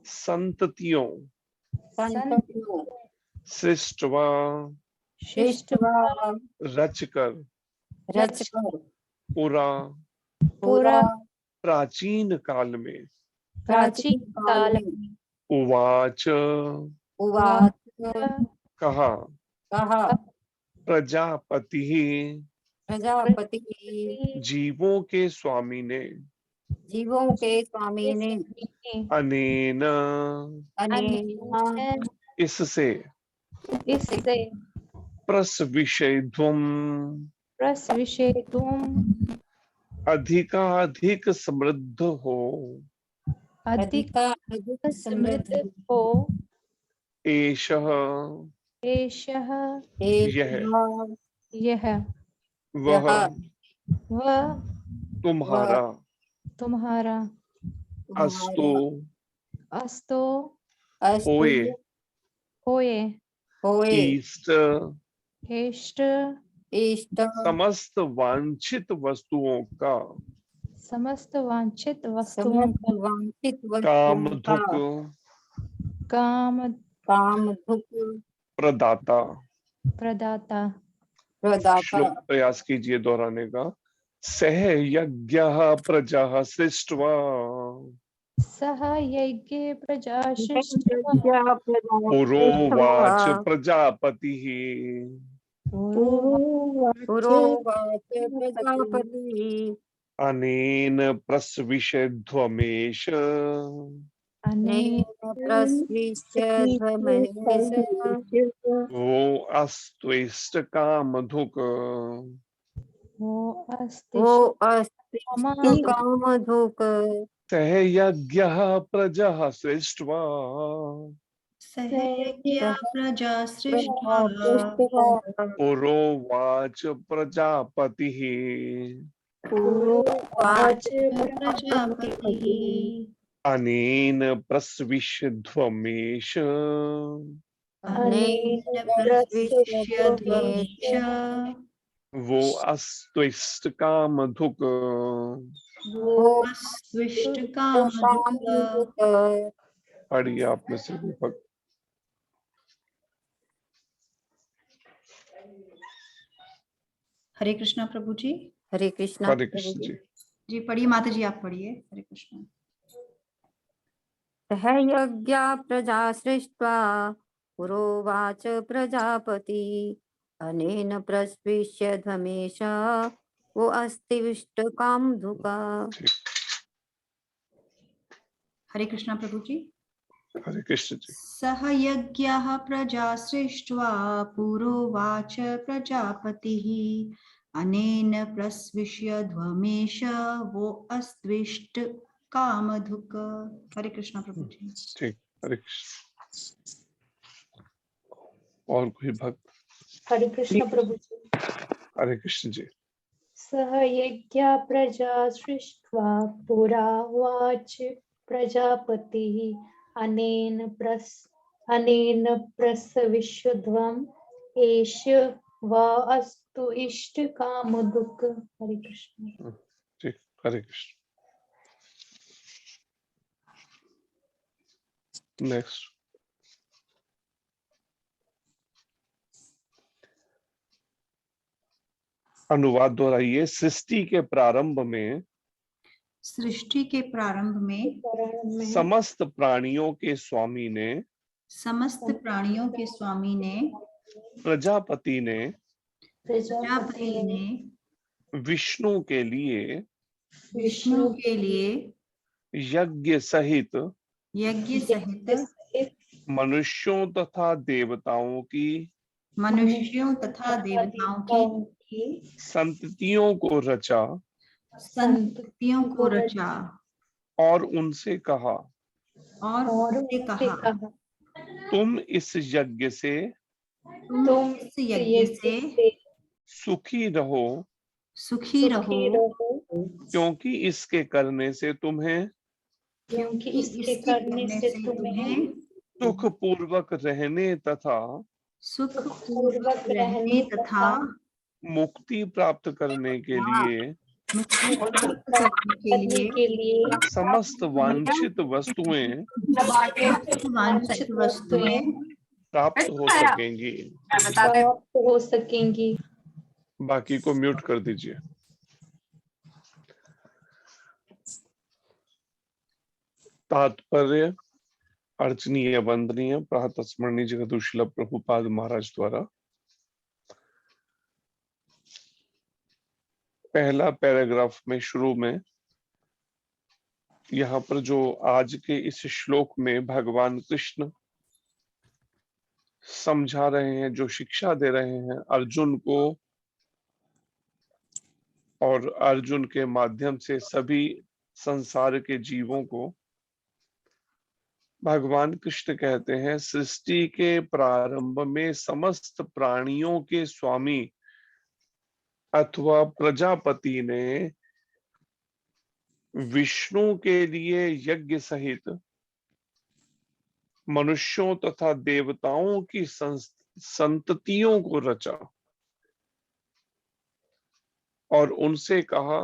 संततियों संततियों सृष्टवा सृष्टवा रचकर रचकर पुरा पूरा प्राचीन काल में प्राचीन काल में उवाच उवाच कहा कहा प्रजापति प्रजापति जीवों के स्वामी ने जीवों के स्वामी ने अनेन अनेन इससे इससे प्रसविषयध्वम प्रसविषेतुम अधिकाधिक समृद्ध हो अधिक अधिक समृद्ध हो एषः एषः यह यह वह वह तुम्हारा तुम्हारा अस्तु अस्तो होए होए होए ईस्ट हेष्ट इष्ट समस्त वांछित वस्तुओं का समस्त वांछित वस्तुओं समस्त वांछित काम वस्तुओं का धुक काम काम दुख प्रदाता। प्रदाता। प्रदाता। श्लोक प्रयास कीजिए दोहराने का। सह यज्ञः प्रजा सृष्ट्वा सह यज्ञ प्रजा सृष्ट्वा पुरोवाच प्रजापतिः पुरोवाच प्रजापति अनेन प्रसविषध्वमेष अनेन प्रस्विष्यध्वमहेश वो अस्त्विष्ट कामधुक् वो वो अस्ति कामधुक् सह यज्ञः प्रजा सृष्ट्वा सहयज्ञः प्रजा सृष्ट्वा पुरोवाच प्रजापतिः पुरोवाच प्रजापतिः अनेन प्रसविष्यध्वमेष अनेन प्रस्विष्यध्वमेष वो अस्त्विष्ट कामधुक् वो स्विष्टकामधुक्। पढ़िए आप में से दीपक। हरे कृष्णा प्रभु जी। हरे कृष्णा हरे कृष्ण जी। जी पढ़िए माता जी, आप पढ़िए। हरे कृष्णा। सह यज्ञा प्रजा सृष्ट्वा पुरोवाच प्रजापति अनेन प्रस्विष्यध्वमेष वो अस्तिविष्ट कामधुक्। हरे कृष्णा प्रभु जी। हरे कृष्ण जी। सह यज्ञः प्रजा सृष्ट्वा पुरोवाच प्रजापतिः अनेन प्रस्विष्यध्वमेष वो अस्त्विष्ट कामधुक्। हरे कृष्णा प्रभु जी। ठीक, हरे कृष्ण। और कोई भक्त? हरे कृष्ण प्रभु जी। हरे कृष्ण जी। सह यज्ञ प्रजा सृष्ट्वा पुरोवाच प्रजापतिः अनेन प्रसविष्यध्वम् एष वा अस्तु इष्ट कामधुक्। हरे कृष्ण। ठीक, हरे कृष्ण। नेक्स्ट। अनुवाद दोहराइए। सृष्टि के प्रारंभ में सृष्टि के प्रारंभ में समस्त प्राणियों के स्वामी ने समस्त प्राणियों के स्वामी ने प्रजापति ने विष्णु के लिए यज्ञ सहित मनुष्यों तथा देवताओं की संततियों को रचा और उनसे कहा तुम इस यज्ञ से सुखी रहो क्योंकि इसके करने से तुम्हें सुख पूर्वक रहने तथा मुक्ति प्राप्त करने के लिए करने के लिए समस्त वांछित वस्तुएं वांछित वस्तुएं प्राप्त हो सकेंगी। प्राप्त हो सकेंगी। बाकी को म्यूट कर दीजिए। तात्पर्य अर्चनीय वंदनीय प्रातः स्मरणीय जगदुशील प्रभुपाद महाराज द्वारा पहला पैराग्राफ में शुरू में यहाँ पर जो आज के इस श्लोक में भगवान कृष्ण समझा रहे हैं, जो शिक्षा दे रहे हैं अर्जुन को, और अर्जुन के माध्यम से सभी संसार के जीवों को, भगवान कृष्ण कहते हैं सृष्टि के प्रारंभ में समस्त प्राणियों के स्वामी अथवा प्रजापति ने विष्णु के लिए यज्ञ सहित मनुष्यों तथा देवताओं की संततियों को रचा और उनसे कहा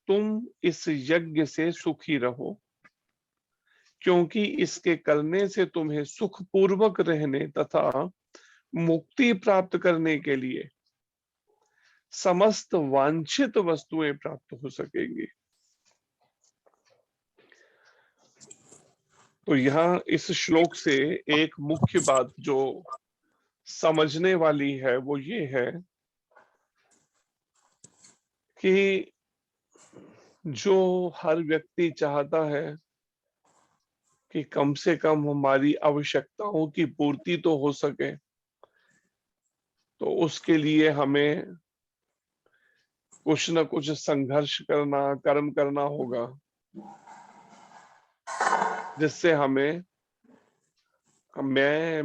तुम इस यज्ञ से सुखी रहो, क्योंकि इसके करने से तुम्हें सुख पूर्वक रहने तथा मुक्ति प्राप्त करने के लिए समस्त वांछित वस्तुएं प्राप्त हो सकेंगी। तो यहाँ इस श्लोक से एक मुख्य बात जो समझने वाली है वो ये है कि जो हर व्यक्ति चाहता है कि कम से कम हमारी आवश्यकताओं की पूर्ति तो हो सके, तो उसके लिए हमें कुछ न कुछ संघर्ष करना, कर्म करना होगा, जिससे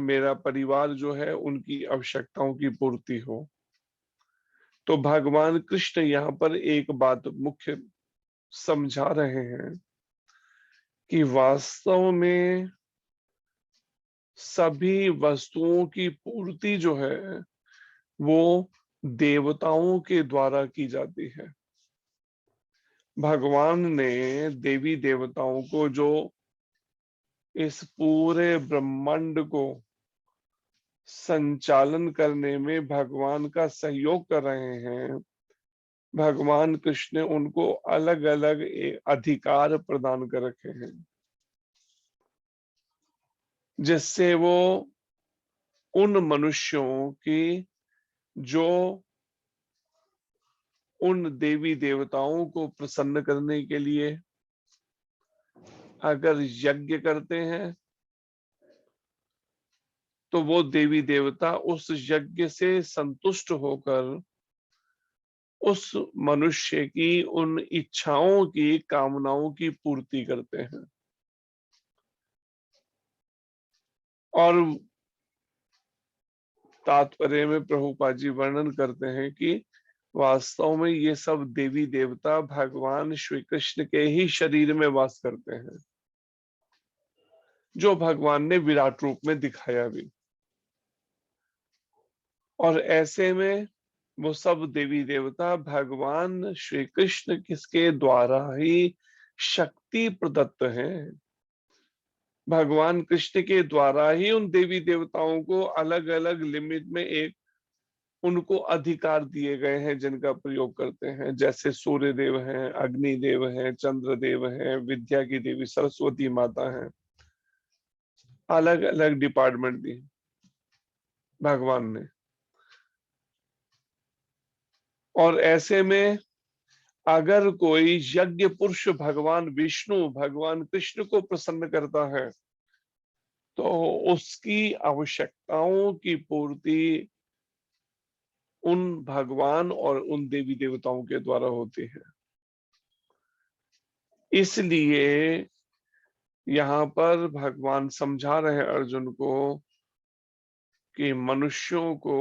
मेरा परिवार जो है उनकी आवश्यकताओं की पूर्ति हो। तो भगवान कृष्ण यहाँ पर एक बात मुख्य समझा रहे हैं कि वास्तव में सभी वस्तुओं की पूर्ति जो है वो देवताओं के द्वारा की जाती है। भगवान ने देवी देवताओं को, जो इस पूरे ब्रह्मांड को संचालन करने में भगवान का सहयोग कर रहे हैं, भगवान कृष्ण ने उनको अलग अलग अधिकार प्रदान कर रखे हैं, जिससे वो उन मनुष्यों की जो उन देवी देवताओं को प्रसन्न करने के लिए अगर यज्ञ करते हैं तो वो देवी देवता उस यज्ञ से संतुष्ट होकर उस मनुष्य की उन इच्छाओं की, कामनाओं की पूर्ति करते हैं। और तात्पर्य में प्रभुपाद जी वर्णन करते हैं कि वास्तव में ये सब देवी देवता भगवान श्री कृष्ण के ही शरीर में वास करते हैं, जो भगवान ने विराट रूप में दिखाया भी। और ऐसे में वो सब देवी देवता भगवान श्री कृष्ण किसके द्वारा ही शक्ति प्रदत्त हैं। भगवान कृष्ण के द्वारा ही उन देवी देवताओं को अलग अलग लिमिट में एक उनको अधिकार दिए गए हैं जिनका प्रयोग करते हैं। जैसे सूर्य देव हैं, अग्नि देव हैं, चंद्र देव हैं, विद्या की देवी सरस्वती माता हैं, अलग अलग डिपार्टमेंट दी भगवान ने। और ऐसे में अगर कोई यज्ञ पुरुष भगवान विष्णु, भगवान कृष्ण को प्रसन्न करता है तो उसकी आवश्यकताओं की पूर्ति उन भगवान और उन देवी देवताओं के द्वारा होती है। इसलिए यहाँ पर भगवान समझा रहे हैं अर्जुन को कि मनुष्यों को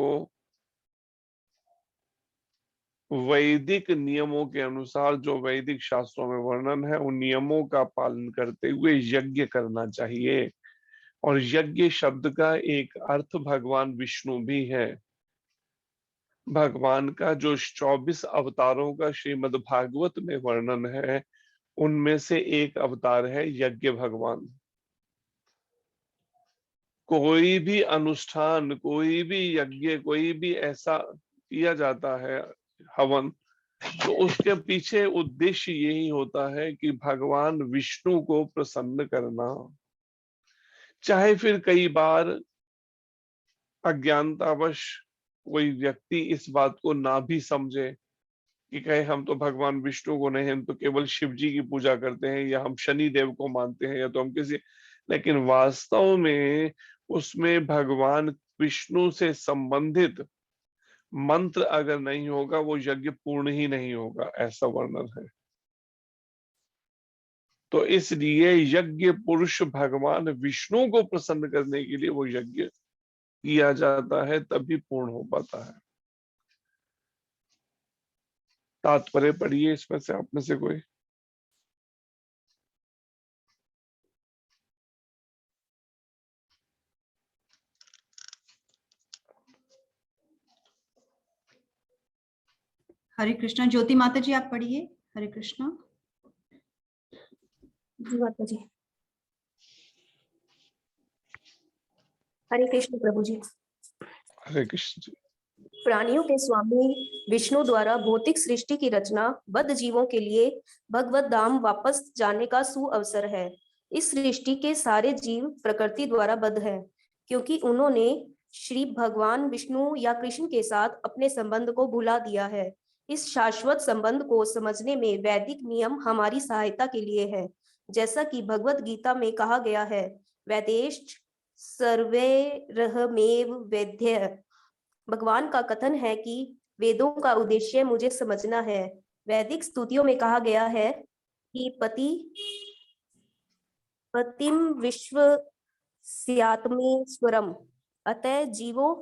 वैदिक नियमों के अनुसार, जो वैदिक शास्त्रों में वर्णन है, उन नियमों का पालन करते हुए यज्ञ करना चाहिए। और यज्ञ शब्द का एक अर्थ भगवान विष्णु भी है। भगवान का जो 24 अवतारों का श्रीमद् भागवत में वर्णन है, उनमें से एक अवतार है यज्ञ भगवान। कोई भी अनुष्ठान, कोई भी यज्ञ, कोई भी ऐसा किया जाता है हवन, तो उसके पीछे उद्देश्य यही होता है कि भगवान विष्णु को प्रसन्न करना। चाहे फिर कई बार अज्ञानतावश कोई व्यक्ति इस बात को ना भी समझे कि कहे हम तो भगवान विष्णु को नहीं, हम तो केवल शिव जी की पूजा करते हैं, या हम शनि देव को मानते हैं, या तो हम किसी, लेकिन वास्तव में उसमें भगवान विष्णु से संबंधित मंत्र अगर नहीं होगा, वो यज्ञ पूर्ण ही नहीं होगा, ऐसा वर्णन है। तो इसलिए यज्ञ पुरुष भगवान विष्णु को प्रसन्न करने के लिए वो यज्ञ किया जाता है, तभी पूर्ण हो पाता है। तात्पर्य पढ़िए इसमें से, आप में से कोई। हरे कृष्णा। ज्योति माता जी आप पढ़िए। हरे कृष्णा। जी माता जी। हरे कृष्ण प्रभु जी। हरे कृष्ण जी। प्राणियों के स्वामी विष्णु द्वारा भौतिक सृष्टि की रचना बद्ध जीवों के लिए भगवत धाम वापस जाने का सुअवसर है। इस सृष्टि के सारे जीव प्रकृति द्वारा बद्ध है, क्योंकि उन्होंने श्री भगवान विष्णु या कृष्ण के साथ अपने संबंध को भुला दिया है। इस शाश्वत संबंध को समझने में वैदिक नियम हमारी सहायता के लिए है। जैसा कि भगवत गीता में कहा गया है, वैदेश्च सर्वैरहमेव वेद्यः। भगवान का कथन है कि वेदों का उद्देश्य मुझे समझना है। वैदिक स्तुतियों में कहा गया है कि पतिम विश्व स्यात्मेश्वरम, अतः जीवों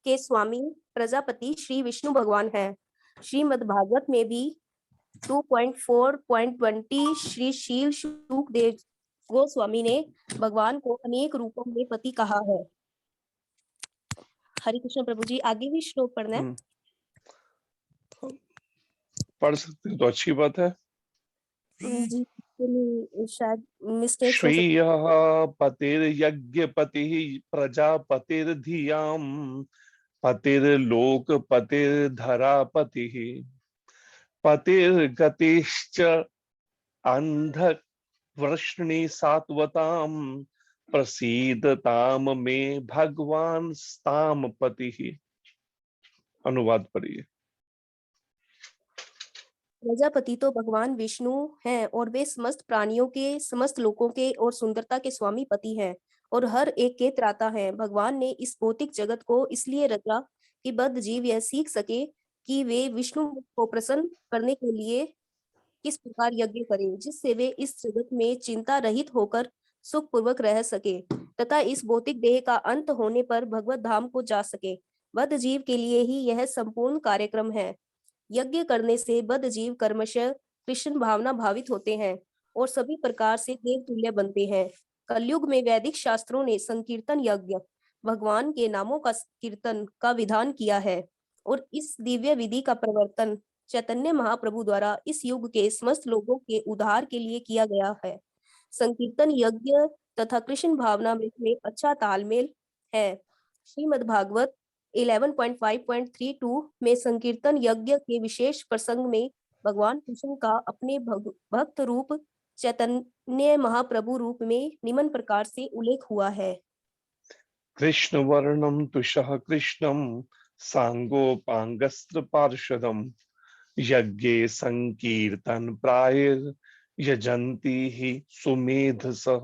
के स्वामी प्रजापति श्री विष्णु भगवान है। श्रीमद् भागवत में भी 2.4.20 श्री शील शुकदेव गोस्वामी ने भगवान को अनेक रूपों में पति कहा है। हरे कृष्ण प्रभु जी। आगे भी श्लोक पढ़ना है। पढ़ सकते हैं तो अच्छी बात है। जी शायद मिस्टेक हो सकती श्रेयः पतिर्यज्ञपतिः प्रजापतिर्धियां पतिर्लोकपतिर्धरापतिः पतिर्गतिश्च अंधवृष्णि सात्वतां प्रसीदताम में भगवान स्ताम पतिः। अनुवाद पढ़िए। प्रजापति तो भगवान विष्णु हैं और वे समस्त प्राणियों के, समस्त लोकों के और सुंदरता के स्वामी पति हैं और हर एक के त्राता हैं। भगवान ने इस भौतिक जगत को इसलिए रचा कि बद्ध जीव यह सीख सके कि वे विष्णु को प्रसन्न करने के लिए किस प्रकार यज्ञ करें, जिससे वे इस जगत में चिंता रहित होकर सुख पूर्वक रह सके तथा इस भौतिक देह का अंत होने पर भगवत धाम को जा सके। बद्ध जीव के लिए ही यह संपूर्ण कार्यक्रम है। यज्ञ करने से बद्ध जीव कर्मशः कृष्ण भावना भावित होते हैं और सभी प्रकार से देव तुल्य बनते हैं। कलयुग में वैदिक शास्त्रों ने संकीर्तन यज्ञ, भगवान के नामों का कीर्तन का विधान किया है और इस दिव्य विधि का प्रवर्तन चैतन्य महाप्रभु द्वारा इस युग के समस्त लोगों के उद्धार के लिए किया गया है। संकीर्तन यज्ञ तथा कृष्ण भावना में अच्छा तालमेल है। श्रीमद् भागवत 11.5.32 में संकीर्तन यज्ञ के विशेष प्रसंग में भगवान कृष्ण का अपने भक्त रूप चैतन्य महाप्रभु रूप में निम्न प्रकार से उल्लेख हुआ है। कृष्ण वर्णम तुषः कृष्णम सांगोपांगस्त्र पार्षदम यज्ञे संकीर्तन प्रायर यजंती ही सुमेधसः।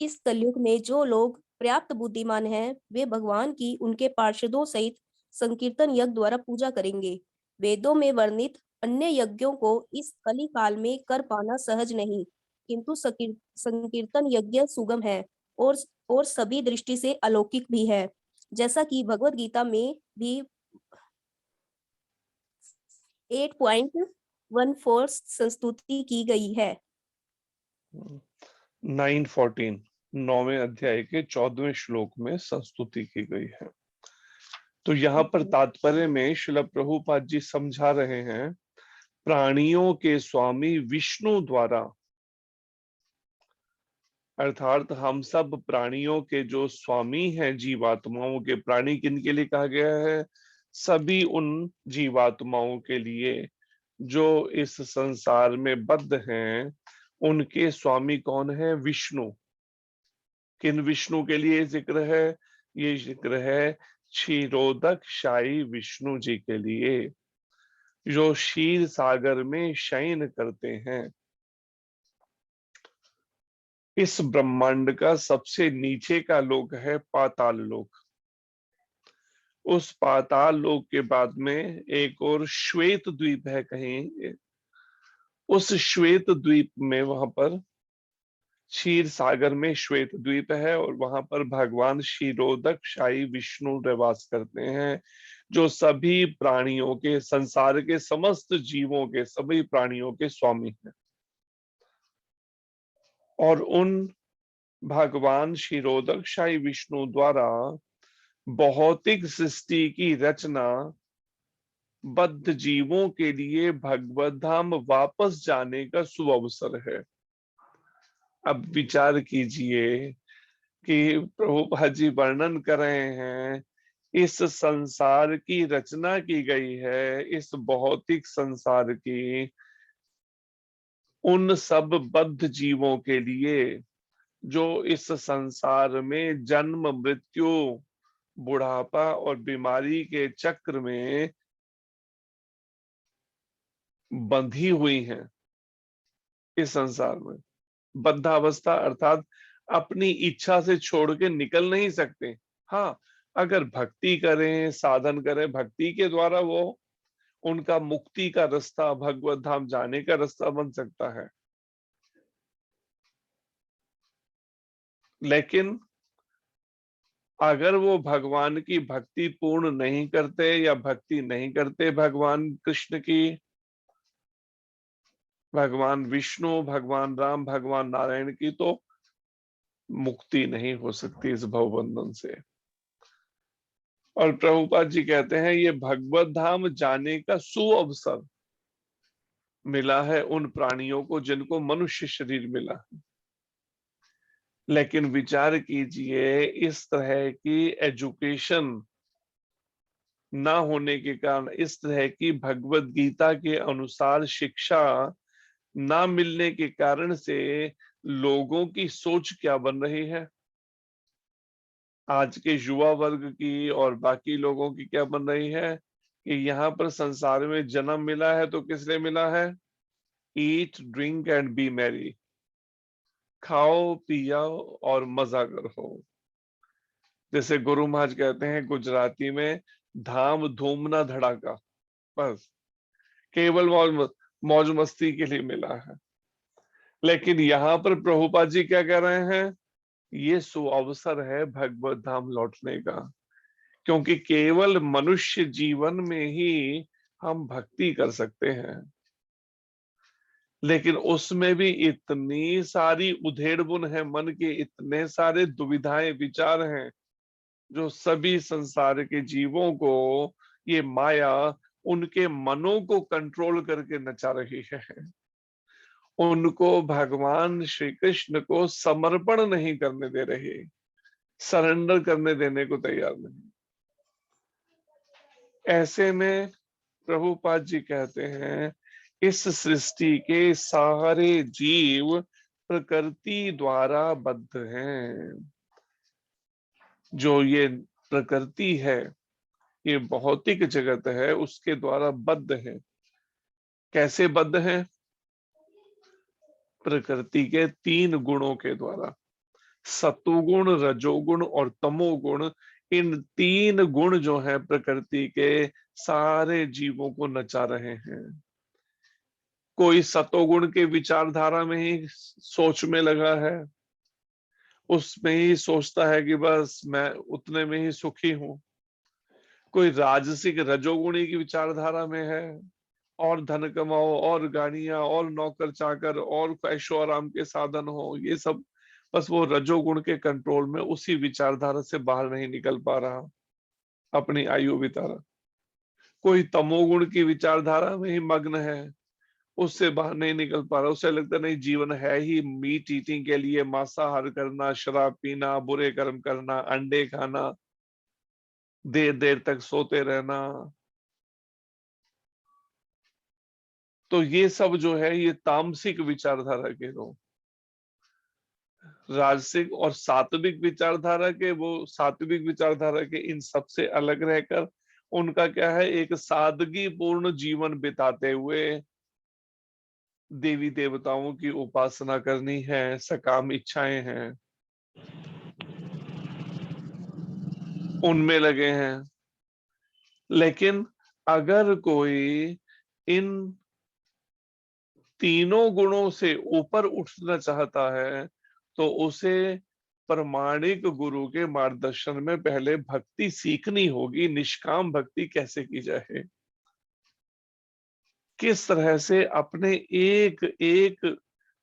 इस कलयुग में जो लोग पर्याप्त बुद्धिमान हैं, वे भगवान की उनके पार्षदों सहित संकीर्तन यज्ञ द्वारा पूजा करेंगे। वेदों में वर्णित अन्य यज्ञों को इस कली काल में कर पाना सहज नहीं, किंतु संकीर्तन यज्ञ सुगम है और सभी दृष्टि से अलौकिक भी है। जैसा कि भगवत गीता में भी 8.14 संस्तुति की गई है। 9:14 9वें अध्याय के 14वें श्लोक में संस्तुति की गई है। तो यहाँ पर तात्पर्य में श्रील प्रभुपाद जी समझा रहे हैं, प्राणियों के स्वामी विष्णु द्वारा, अर्थात हम सब प्राणियों के जो स्वामी हैं, जीवात्माओं के, प्राणी किन के लिए कहा गया है? सभी उन जीवात्माओं के लिए जो इस संसार में बद्ध हैं। उनके स्वामी कौन है? विष्णु। किन विष्णु के लिए जिक्र है? ये जिक्र है क्षीरोदक शाही विष्णु जी के लिए, जो क्षीर सागर में शयन करते हैं। इस ब्रह्मांड का सबसे नीचे का लोक है पाताल लोक। उस पाताल लोक के बाद में एक और श्वेत द्वीप है कहीं। उस श्वेत द्वीप में, वहां पर क्षीर सागर में श्वेत द्वीप है, और वहां पर भगवान क्षीरोदक शाही विष्णु निवास करते हैं, जो सभी प्राणियों के, संसार के समस्त जीवों के, सभी प्राणियों के स्वामी हैं। और उन भगवान क्षीरोदक शाही विष्णु द्वारा भौतिक सृष्टि की रचना बद्ध जीवों के लिए भगवत धाम वापस जाने का सुअवसर है। अब विचार कीजिए कि प्रभुपाद जी वर्णन कर रहे हैं, इस संसार की रचना की गई है, इस भौतिक संसार की, उन सब बद्ध जीवों के लिए जो इस संसार में जन्म, मृत्यु, बुढ़ापा और बीमारी के चक्र में बंधी हुई हैं। इस संसार में बद्धावस्था अर्थात अपनी इच्छा से छोड़ के निकल नहीं सकते। हाँ, अगर भक्ति करें, साधन करें, भक्ति के द्वारा वो, उनका मुक्ति का रास्ता, भगवत धाम जाने का रास्ता बन सकता है। लेकिन अगर वो भगवान की भक्ति पूर्ण नहीं करते या भक्ति नहीं करते भगवान कृष्ण की, भगवान विष्णु, भगवान राम, भगवान नारायण की, तो मुक्ति नहीं हो सकती इस भवबंधन से। और प्रभुपाद जी कहते हैं ये भगवत धाम जाने का सुअवसर मिला है उन प्राणियों को जिनको मनुष्य शरीर मिला है। लेकिन विचार कीजिए, इस तरह की एजुकेशन ना होने के कारण, इस तरह की भगवत गीता के अनुसार शिक्षा ना मिलने के कारण से लोगों की सोच क्या बन रही है, आज के युवा वर्ग की और बाकी लोगों की क्या बन रही है कि यहाँ पर संसार में जन्म मिला है तो किस लिए मिला है? ईट, ड्रिंक एंड बी मैरी, खाओ पियो और मजा करो। जैसे गुरु महाराज कहते हैं गुजराती में, धाम धूम ना धड़ाका, बस केवल मौज मस्ती के लिए मिला है। लेकिन यहाँ पर प्रभुपाद जी क्या कह रहे हैं? ये सुअवसर है भगवत धाम लौटने का, क्योंकि केवल मनुष्य जीवन में ही हम भक्ति कर सकते हैं। लेकिन उसमें भी इतनी सारी उधेड़-बुन है, मन के इतने सारे दुविधाएं, विचार हैं, जो सभी संसार के जीवों को ये माया उनके मनों को कंट्रोल करके नचा रही है। उनको भगवान श्री कृष्ण को समर्पण नहीं करने दे रही, सरेंडर करने देने को तैयार नहीं। ऐसे में प्रभुपाद जी कहते हैं, इस सृष्टि के सारे जीव प्रकृति द्वारा बद्ध हैं। जो ये प्रकृति है, ये भौतिक जगत है, उसके द्वारा बद्ध है। कैसे बद्ध हैं? प्रकृति के 3 गुणों के द्वारा, सतोगुण, रजोगुण और तमोगुण। इन 3 गुण जो है प्रकृति के, सारे जीवों को नचा रहे हैं। कोई सतोगुण के विचारधारा में ही सोच में लगा है, उसमें ही सोचता है कि बस मैं उतने में ही सुखी हूं। कोई राजसिक रजोगुणी की विचारधारा में है, और धन कमाओ और गाड़ियां और नौकर चाकर और ऐशो आराम के साधन हो, ये सब बस वो रजोगुण के कंट्रोल में उसी विचारधारा से बाहर नहीं निकल पा रहा, अपनी आयु बिता रहा। कोई तमोगुण की विचारधारा में ही मग्न है, उससे बाहर नहीं निकल पा रहा। उसे लगता नहीं जीवन है ही मीट ईटिंग के लिए, मांसाहार करना, शराब पीना, बुरे कर्म करना, अंडे खाना, देर देर तक सोते रहना। तो ये सब जो है ये तामसिक विचारधारा के लोग। राजसिक और सात्विक विचारधारा के, वो सात्विक विचारधारा के इन सबसे अलग रहकर उनका क्या है, एक सादगी पूर्ण जीवन बिताते हुए देवी देवताओं की उपासना करनी है, सकाम इच्छाएं हैं, उनमें लगे हैं। लेकिन अगर कोई इन तीनों गुणों से ऊपर उठना चाहता है तो उसे प्रमाणिक गुरु के मार्गदर्शन में पहले भक्ति सीखनी होगी। निष्काम भक्ति कैसे की जाए, किस तरह से अपने एक एक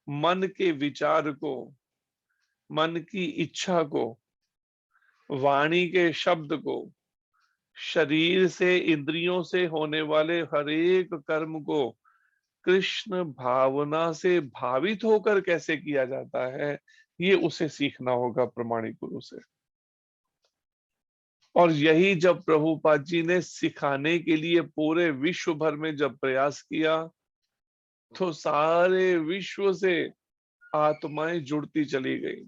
मन के विचार को, मन की इच्छा को, वाणी के शब्द को, शरीर से इंद्रियों से होने वाले हर एक कर्म को कृष्ण भावना से भावित होकर कैसे किया जाता है, ये उसे सीखना होगा प्रमाणिक गुरु से। और यही जब प्रभुपाद जी ने सिखाने के लिए पूरे विश्व भर में जब प्रयास किया तो सारे विश्व से आत्माएं जुड़ती चली गई।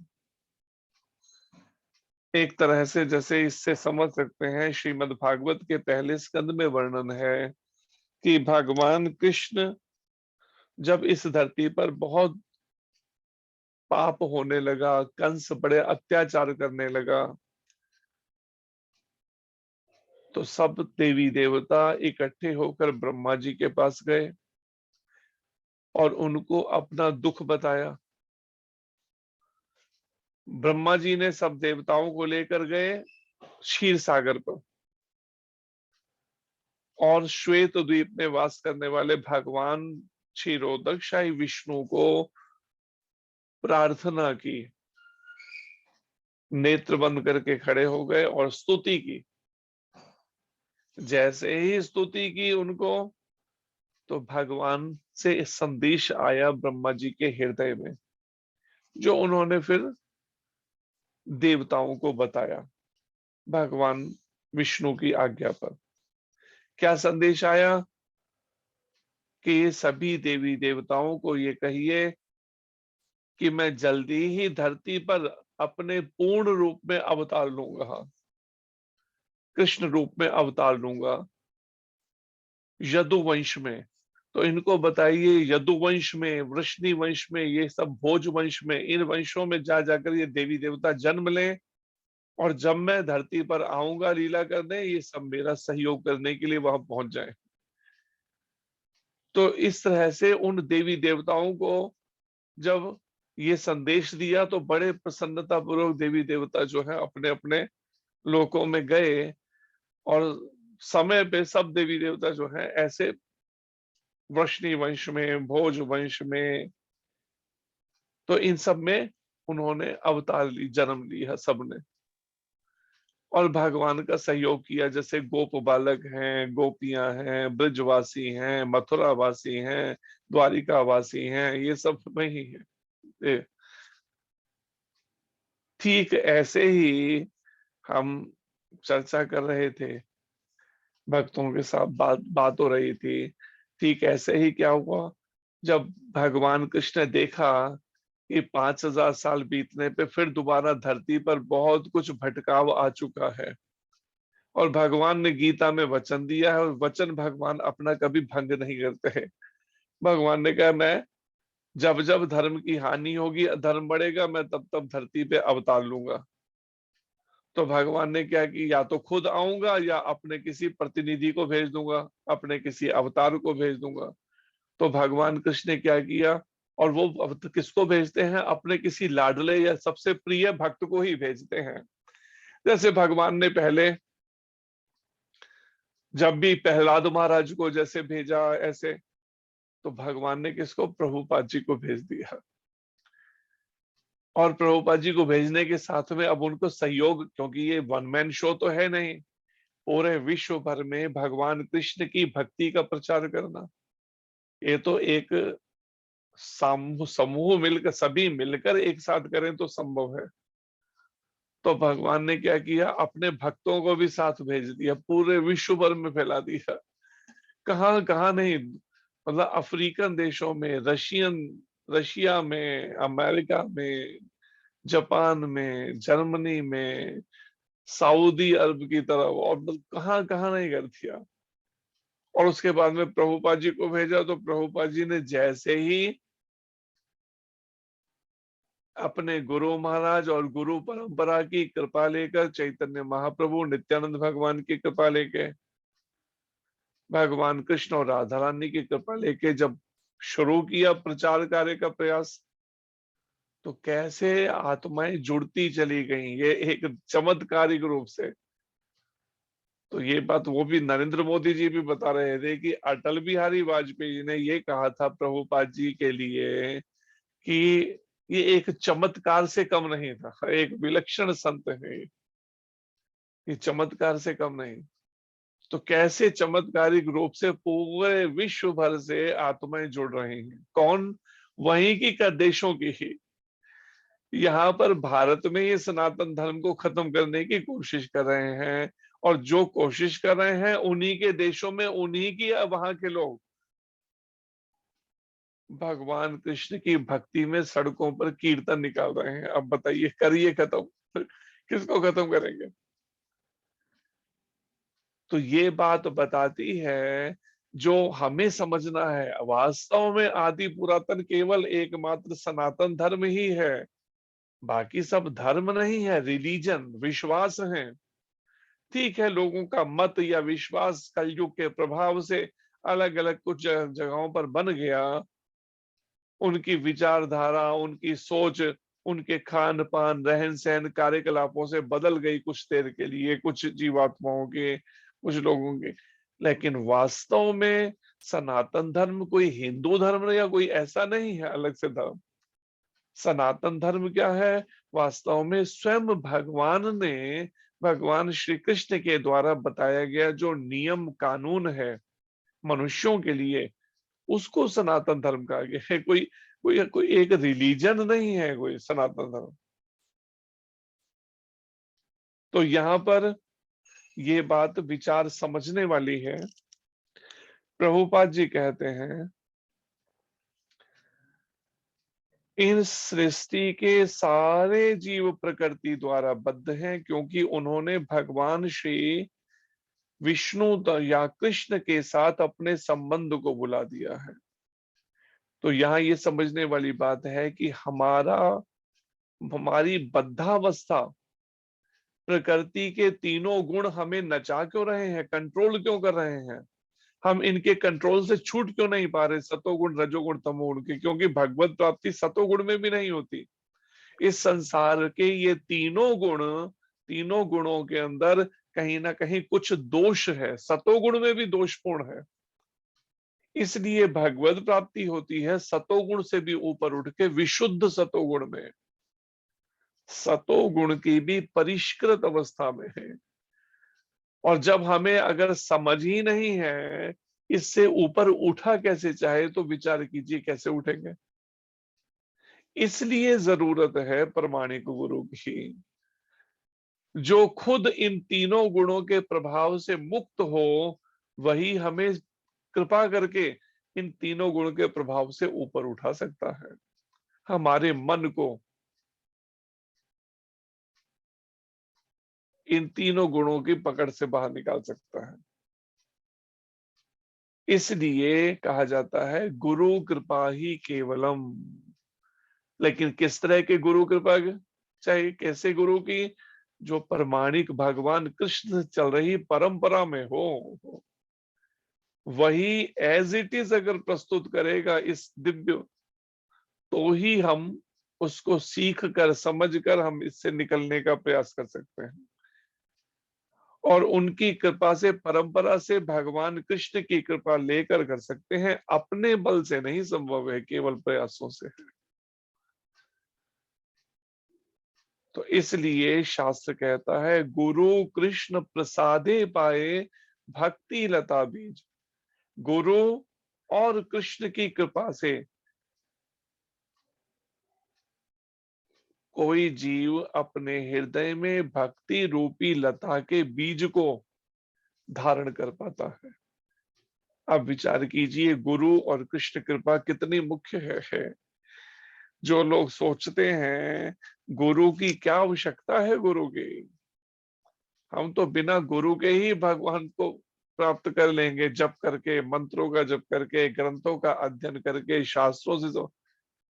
एक तरह से जैसे इससे समझ सकते हैं, श्रीमद् भागवत के पहले स्कंद में वर्णन है कि भगवान कृष्ण जब इस धरती पर बहुत पाप होने लगा, कंस बड़े अत्याचार करने लगा, तो सब देवी देवता इकट्ठे होकर ब्रह्मा जी के पास गए और उनको अपना दुख बताया। ब्रह्मा जी ने सब देवताओं को लेकर गए क्षीर सागर पर, और श्वेत द्वीप में वास करने वाले भगवान क्षीरोदक शाही विष्णु को प्रार्थना की, नेत्र बंद करके खड़े हो गए और स्तुति की। जैसे ही स्तुति की उनको, तो भगवान से इस संदेश आया ब्रह्मा जी के हृदय में, जो उन्होंने फिर देवताओं को बताया भगवान विष्णु की आज्ञा पर। क्या संदेश आया कि सभी देवी देवताओं को ये कहिए कि मैं जल्दी ही धरती पर अपने पूर्ण रूप में अवतार लूंगा, कृष्ण रूप में अवतार लूंगा यदुवंश में। तो इनको बताइए यदुवंश में, वृष्णि वंश में, ये सब भोज वंश में, इन वंशों में जा जाकर ये देवी देवता जन्म लें, और जब मैं धरती पर आऊंगा लीला करने, ये सब मेरा सहयोग करने के लिए वहां पहुंच जाए। तो इस तरह से उन देवी देवताओं को जब ये संदेश दिया तो बड़े प्रसन्नता पूर्वक देवी देवता जो है अपने अपने लोकों में गए, और समय पे सब देवी देवता जो है ऐसे वृष्णि वंश में, भोज वंश में, तो इन सब में उन्होंने अवतार ली, जन्म लिया सबने, और भगवान का सहयोग किया। जैसे गोप बालक हैं, गोपियां हैं, ब्रजवासी हैं, मथुरावासी हैं, द्वारिकावासी हैं, ये सब वही है। ठीक ऐसे ही हम चर्चा कर रहे थे, भक्तों के साथ बात हो रही थी। ठीक ऐसे ही क्या हुआ, जब भगवान कृष्ण ने देखा कि 5000 साल बीतने पे फिर दोबारा धरती पर बहुत कुछ भटकाव आ चुका है, और भगवान ने गीता में वचन दिया है, और वचन भगवान अपना कभी भंग नहीं करते हैं। भगवान ने कहा मैं जब जब धर्म की हानि होगी, धर्म बढ़ेगा, मैं तब तब धरती पे अवतार लूंगा। तो भगवान ने क्या कि या तो खुद आऊंगा या अपने किसी प्रतिनिधि को भेज दूंगा, अपने किसी अवतार को भेज दूंगा। तो भगवान कृष्ण ने क्या किया, और वो किसको भेजते हैं, अपने किसी लाडले या सबसे प्रिय भक्त को ही भेजते हैं। जैसे भगवान ने पहले जब भी प्रहलाद महाराज को जैसे भेजा ऐसे, तो भगवान ने किसको, प्रभुपाद जी को भेज दिया। और प्रभुपाद जी को भेजने के साथ में अब उनको सहयोग, क्योंकि ये वन मैन शो तो है नहीं, पूरे विश्व भर में भगवान कृष्ण की भक्ति का प्रचार करना, ये तो एक समूह मिलकर, सभी मिलकर एक साथ करें तो संभव है। तो भगवान ने क्या किया, अपने भक्तों को भी साथ भेज दिया, पूरे विश्व भर में फैला दिया। कहाँ कहाँ नहीं, मतलब अफ्रीकन देशों में, रशिया में, अमेरिका में, जापान में, जर्मनी में, सऊदी अरब की तरफ, और कहाँ कहाँ नहीं कर दिया। और उसके बाद में प्रभुपाद जी को भेजा, तो प्रभुपाद जी ने जैसे ही अपने गुरु महाराज और गुरु परंपरा की कृपा लेकर, चैतन्य महाप्रभु, नित्यानंद भगवान की कृपा लेके, भगवान कृष्ण और राधा रानी की कृपा लेके जब शुरू किया प्रचार कार्य का प्रयास, तो कैसे आत्माएं जुड़ती चली गई, ये एक चमत्कारिक रूप से। तो ये बात वो भी नरेंद्र मोदी जी भी बता रहे थे कि अटल बिहारी वाजपेयी जी ने ये कहा था प्रभुपाद जी के लिए कि ये एक चमत्कार से कम नहीं था, एक विलक्षण संत है, ये चमत्कार से कम नहीं। तो कैसे चमत्कारिक रूप से पूरे विश्व भर से आत्माएं जुड़ रही हैं, कौन, वहीं की देशों की ही। यहाँ पर भारत में ये सनातन धर्म को खत्म करने की कोशिश कर रहे हैं, और जो कोशिश कर रहे हैं उन्हीं के देशों में, उन्हीं की वहां के लोग भगवान कृष्ण की भक्ति में सड़कों पर कीर्तन निकाल रहे हैं। अब बताइए, करिए खत्म, किसको खत्म करेंगे। तो ये बात बताती है, जो हमें समझना है, वास्तव में आदि पुरातन केवल एकमात्र सनातन धर्म ही है, बाकी सब धर्म नहीं है, रिलीजन, विश्वास है। ठीक है, लोगों का मत या विश्वास कलयुग के प्रभाव से अलग अलग कुछ जगहों पर बन गया, उनकी विचारधारा, उनकी सोच, उनके खान पान, रहन सहन, कार्यकलापों से बदल गई कुछ देर के लिए, कुछ जीवात्माओं के, कुछ लोगों के। लेकिन वास्तव में सनातन धर्म कोई हिंदू धर्म या कोई ऐसा नहीं है अलग से धर्म। सनातन धर्म क्या है, वास्तव में स्वयं भगवान ने, भगवान श्री कृष्ण के द्वारा बताया गया जो नियम कानून है मनुष्यों के लिए, उसको सनातन धर्म कहा गया है। कोई कोई कोई एक रिलीजन नहीं है कोई सनातन धर्म। तो यहाँ पर ये बात विचार समझने वाली है। प्रभुपाद जी कहते हैं, इन सृष्टि के सारे जीव प्रकृति द्वारा बद्ध हैं, क्योंकि उन्होंने भगवान श्री विष्णु या कृष्ण के साथ अपने संबंध को बुला दिया है। तो यहाँ ये समझने वाली बात है कि हमारी बद्धावस्था, प्रकृति के तीनों गुण हमें नचा क्यों रहे हैं, कंट्रोल क्यों कर रहे हैं, हम इनके कंट्रोल से छूट क्यों नहीं पा रहे, सतोगुण, रजोगुण, तमोगुण के, क्योंकि भगवत प्राप्ति सतोगुण में भी नहीं होती। इस संसार के ये तीनों गुण, तीनों गुणों के अंदर कहीं ना कहीं कुछ दोष है, सतोगुण में भी दोषपूर्ण है। इसलिए भगवत प्राप्ति होती है सतोगुण से भी ऊपर उठ के विशुद्ध सतोगुण में, सतोगुण की भी परिष्कृत अवस्था में है। और जब हमें अगर समझ ही नहीं है इससे ऊपर उठा कैसे चाहे, तो विचार कीजिए कैसे उठेंगे। इसलिए जरूरत है प्रमाणिक गुरु की, जो खुद इन तीनों गुणों के प्रभाव से मुक्त हो, वही हमें कृपा करके इन तीनों गुण के प्रभाव से ऊपर उठा सकता है, हमारे मन को इन तीनों गुणों की पकड़ से बाहर निकाल सकता है। इसलिए कहा जाता है गुरु कृपा ही केवलम। लेकिन किस तरह के गुरु कृपा चाहिए, कैसे गुरु की, जो प्रमाणिक भगवान कृष्ण चल रही परंपरा में हो, वही एज इट इज अगर प्रस्तुत करेगा इस दिव्य, तो ही हम उसको सीख कर, समझ कर हम इससे निकलने का प्रयास कर सकते हैं। और उनकी कृपा से, परंपरा से भगवान कृष्ण की कृपा लेकर कर सकते हैं, अपने बल से नहीं संभव है, केवल प्रयासों से। तो इसलिए शास्त्र कहता है गुरु कृष्ण प्रसादे पाए भक्ति लता बीज। गुरु और कृष्ण की कृपा से कोई जीव अपने हृदय में भक्ति रूपी लता के बीज को धारण कर पाता है। अब विचार कीजिए गुरु और कृष्ण कृपा कितनी मुख्य है। जो लोग सोचते हैं गुरु की क्या आवश्यकता है, गुरु की, हम तो बिना गुरु के ही भगवान को प्राप्त कर लेंगे, जप करके, मंत्रों का जप करके, ग्रंथों का अध्ययन करके, शास्त्रों से। तो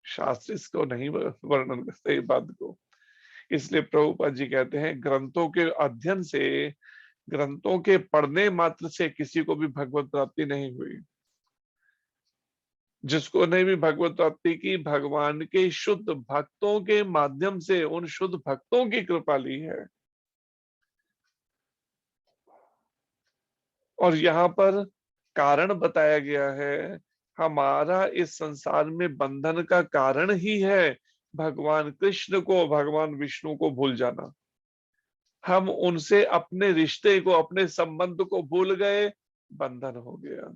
शास्त्र इसको नहीं वर्णन करते इस बात को। इसलिए प्रभुपाद जी कहते हैं ग्रंथों के अध्ययन से, ग्रंथों के पढ़ने मात्र से किसी को भी भगवत प्राप्ति नहीं हुई। जिसको ने भी भगवत प्राप्ति की, भगवान के शुद्ध भक्तों के माध्यम से, उन शुद्ध भक्तों की कृपा ली है। और यहाँ पर कारण बताया गया है, हमारा इस संसार में बंधन का कारण ही है भगवान कृष्ण को, भगवान विष्णु को भूल जाना। हम उनसे अपने रिश्ते को, अपने संबंध को भूल गए, बंधन हो गया।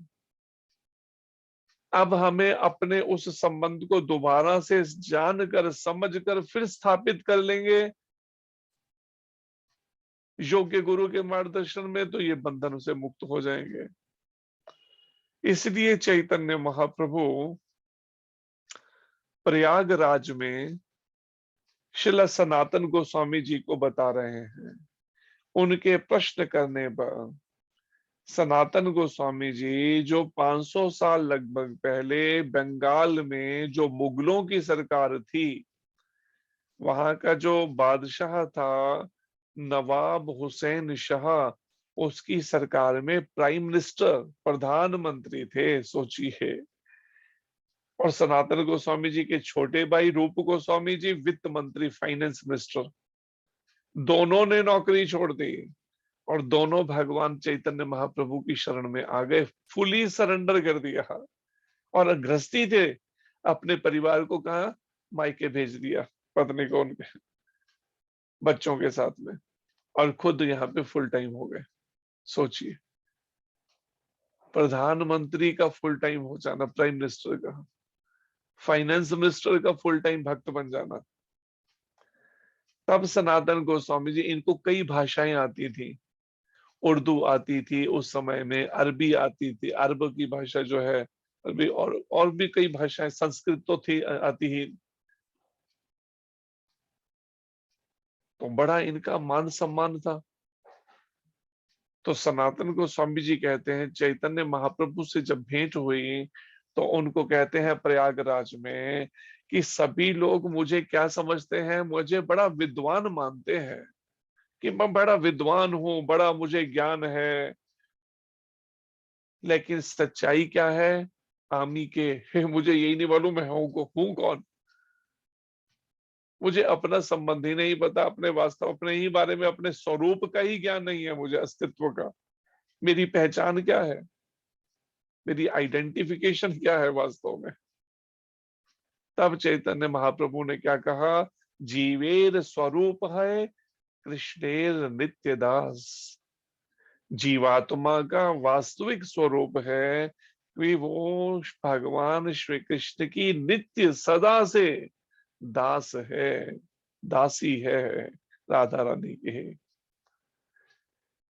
अब हमें अपने उस संबंध को दोबारा से जानकर, समझकर फिर स्थापित कर लेंगे योग्य गुरु के मार्गदर्शन में, तो ये बंधन से मुक्त हो जाएंगे। इसलिए चैतन्य महाप्रभु प्रयागराज में श्रील सनातन गोस्वामी जी को बता रहे हैं। उनके प्रश्न करने पर सनातन गोस्वामी जी, जो 500 साल लगभग पहले बंगाल में जो मुगलों की सरकार थी, वहां का जो बादशाह था नवाब हुसैन शाह, उसकी सरकार में प्राइम मिनिस्टर, प्रधानमंत्री थे, सोचिए। और सनातन गोस्वामी जी के छोटे भाई रूप गोस्वामी जी वित्त मंत्री, फाइनेंस मिनिस्टर, दोनों ने नौकरी छोड़ दी और दोनों भगवान चैतन्य महाप्रभु की शरण में आ गए, फुली सरेंडर कर दिया। और गृहस्थी थे, अपने परिवार को कहा, मायके भेज दिया, पत्नी को उनके बच्चों के साथ में, और खुद यहाँ पे फुल टाइम हो गए। सोचिए, प्रधानमंत्री का फुल टाइम हो जाना, प्राइम मिनिस्टर का, फाइनेंस मिनिस्टर का फुल टाइम भक्त बन जाना। तब सनातन गोस्वामी जी, इनको कई भाषाएं आती थी, उर्दू आती थी उस समय में, अरबी आती थी, अरब की भाषा जो है अरबी, और भी कई भाषाएं, संस्कृत तो थी, आती ही। तो बड़ा इनका मान सम्मान था। तो सनातन गोस्वामी जी कहते हैं चैतन्य महाप्रभु से जब भेंट हुई तो उनको कहते हैं प्रयागराज में कि सभी लोग मुझे क्या समझते हैं, मुझे बड़ा विद्वान मानते हैं, कि मैं बड़ा विद्वान हूं, बड़ा मुझे ज्ञान है, लेकिन सच्चाई क्या है आमी के मुझे यही नहीं मालूम मैं हूं कौन। मुझे अपना संबंध ही नहीं पता, अपने वास्तव, अपने ही बारे में, अपने स्वरूप का ही ज्ञान नहीं है मुझे, अस्तित्व का। मेरी पहचान क्या है, मेरी आइडेंटिफिकेशन क्या है वास्तव में। तब चैतन्य महाप्रभु ने क्या कहा, जीवेर स्वरूप है कृष्णेर नित्य दास। जीवात्मा का वास्तविक स्वरूप है कि वो भगवान श्री कृष्ण की नित्य सदा से दास है, दासी है, राधा रानी के।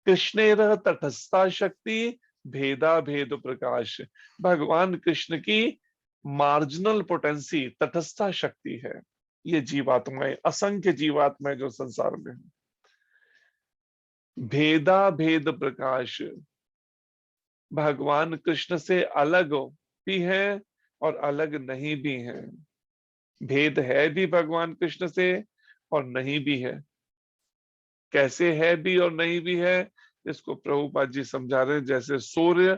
कृष्णेर तटस्था शक्ति भेदा भेद प्रकाश। भगवान कृष्ण की मार्जिनल पोटेंसी, तटस्था शक्ति है। ये जीवात्माएं, असंख्य जीवात्माएं जो संसार में है। भेदा भेद प्रकाश, भगवान कृष्ण से अलग भी है और अलग नहीं भी है। भेद है भी भगवान कृष्ण से और नहीं भी है। कैसे है भी और नहीं भी है, इसको प्रभुपाद जी समझा रहे हैं, जैसे सूर्य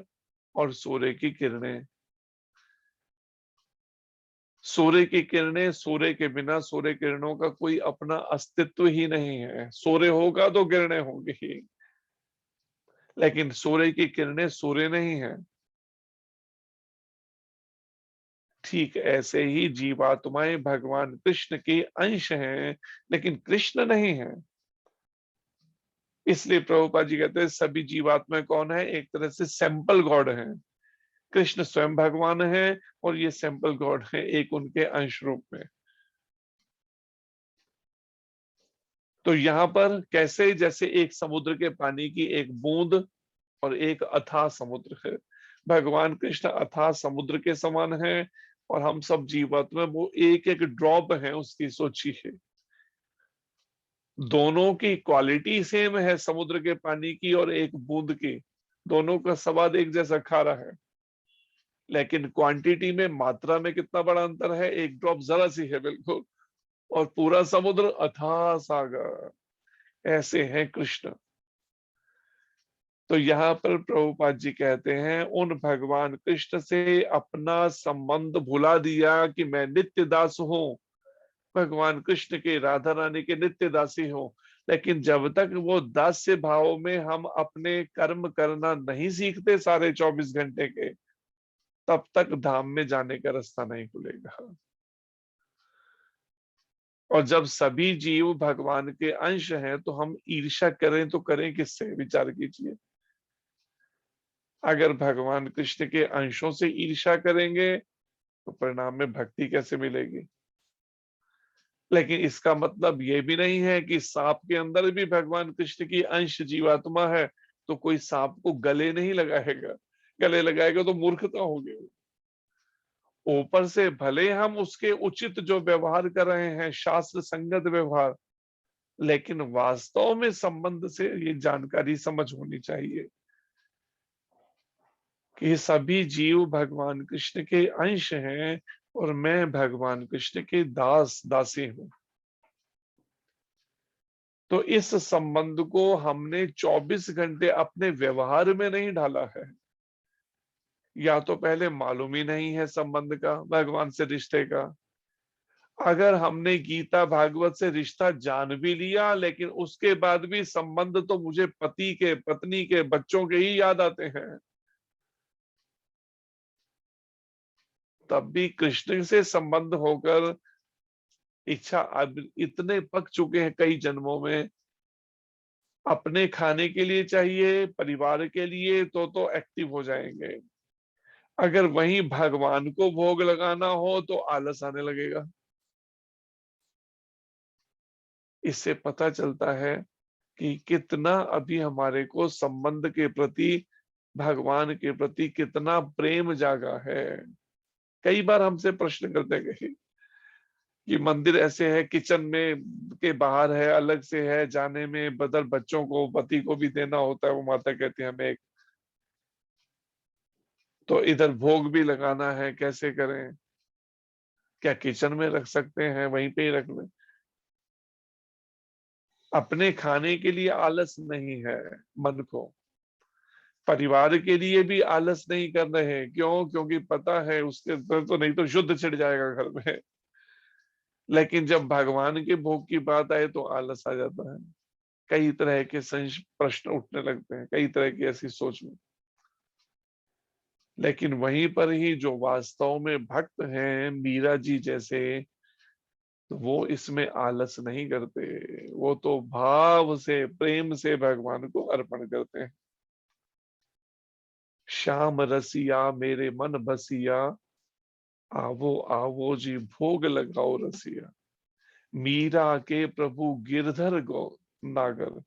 और सूर्य की किरणें। सूर्य की किरणें, सूर्य के बिना सूर्य किरणों का कोई अपना अस्तित्व ही नहीं है। सूर्य होगा तो किरणें होंगी, लेकिन सूर्य की किरणें सूर्य नहीं है। ठीक ऐसे ही जीवात्माएं भगवान कृष्ण के अंश हैं, लेकिन कृष्ण नहीं है। इसलिए प्रभुपाद जी कहते हैं सभी जीवात्माएं कौन है, एक तरह से सैंपल गॉड हैं। कृष्ण स्वयं भगवान है और ये सैंपल गॉड है एक उनके अंश रूप में। तो यहाँ पर कैसे, जैसे एक समुद्र के पानी की एक बूंद और एक अथाह समुद्र है, भगवान कृष्ण अथाह समुद्र के समान है और हम सब जीवात्मा वो एक एक ड्रॉप है उसकी सोची है। दोनों की क्वालिटी सेम है, समुद्र के पानी की और एक बूंद की, दोनों का स्वाद एक जैसा खारा है, लेकिन क्वांटिटी में, मात्रा में कितना बड़ा अंतर है, एक ड्रॉप जरा सी है बिल्कुल, और पूरा समुद्र अथाह सागर। ऐसे हैं कृष्ण। तो यहाँ पर प्रभुपाद जी कहते हैं उन भगवान कृष्ण से अपना संबंध भुला दिया कि मैं नित्य दास हूं, भगवान कृष्ण के, राधा रानी के नित्य दासी हूं। लेकिन जब तक वो दास्य भाव में हम अपने कर्म करना नहीं सीखते सारे 24 घंटे के, तब तक धाम में जाने का रास्ता नहीं खुलेगा। और जब सभी जीव भगवान के अंश हैं तो हम ईर्ष्या करें तो करें किससे, विचार कीजिए। अगर भगवान कृष्ण के अंशों से ईर्ष्या करेंगे तो परिणाम में भक्ति कैसे मिलेगी। लेकिन इसका मतलब ये भी नहीं है कि सांप के अंदर भी भगवान कृष्ण की अंश जीवात्मा है तो कोई सांप को गले नहीं लगाएगा, गले लगाएगा तो मूर्खता होगी। ऊपर से भले हम उसके उचित जो व्यवहार कर रहे हैं, शास्त्र संगत व्यवहार, लेकिन वास्तव में संबंध से ये जानकारी समझ होनी चाहिए कि सभी जीव भगवान कृष्ण के अंश हैं और मैं भगवान कृष्ण के दास दासी हूं। तो इस संबंध को हमने 24 घंटे अपने व्यवहार में नहीं ढाला है। या तो पहले मालूम ही नहीं है संबंध का, भगवान से रिश्ते का। अगर हमने गीता भागवत से रिश्ता जान भी लिया लेकिन उसके बाद भी संबंध तो मुझे पति के, पत्नी के, बच्चों के ही याद आते हैं, तब भी कृष्ण से संबंध होकर इच्छा अब इतने पक चुके हैं कई जन्मों में, अपने खाने के लिए चाहिए, परिवार के लिए तो एक्टिव हो जाएंगे। अगर वहीं भगवान को भोग लगाना हो तो आलस आने लगेगा। इससे पता चलता है कि कितना अभी हमारे को संबंध के प्रति, भगवान के प्रति कितना प्रेम जागा है। कई बार हमसे प्रश्न करते गए कि मंदिर ऐसे है, किचन में के बाहर है, अलग से है, जाने में बदल बच्चों को, पति को भी देना होता है, वो माता कहती है हमें एक, तो इधर भोग भी लगाना है, कैसे करें, क्या किचन में रख सकते हैं, वहीं पे ही रख लें। अपने खाने के लिए आलस नहीं है मन को, परिवार के लिए भी आलस नहीं कर रहे हैं। क्यों? क्योंकि पता है उसके तो नहीं तो शुद्ध छिड़ जाएगा घर में। लेकिन जब भगवान के भोग की बात आए तो आलस आ जाता है, कई तरह के प्रश्न उठने लगते हैं, कई तरह की ऐसी सोच में। लेकिन वहीं पर ही जो वास्तव में भक्त हैं, मीरा जी जैसे, तो वो इसमें आलस नहीं करते, वो तो भाव से, प्रेम से भगवान को अर्पण करते हैं। श्याम रसिया मेरे मन बसिया, आवो आवो जी भोग लगाओ रसिया, मीरा के प्रभु गिरधर गो नागर,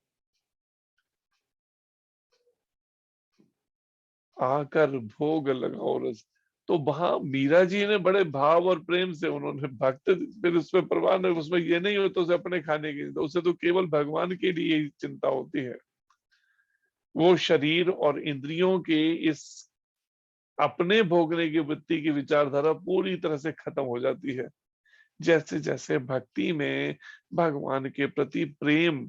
आकर भोग लगाओ रस। तो वहां मीरा जी ने बड़े भाव और प्रेम से, उन्होंने भक्त, फिर उसमें परवाह नहीं, उसमें ये नहीं होता उसे अपने खाने की, तो उसे तो केवल भगवान के लिए ही चिंता होती है। वो शरीर और इंद्रियों के इस अपने भोगने की वृत्ति की विचारधारा पूरी तरह से खत्म हो जाती है जैसे जैसे भक्ति में भगवान के प्रति प्रेम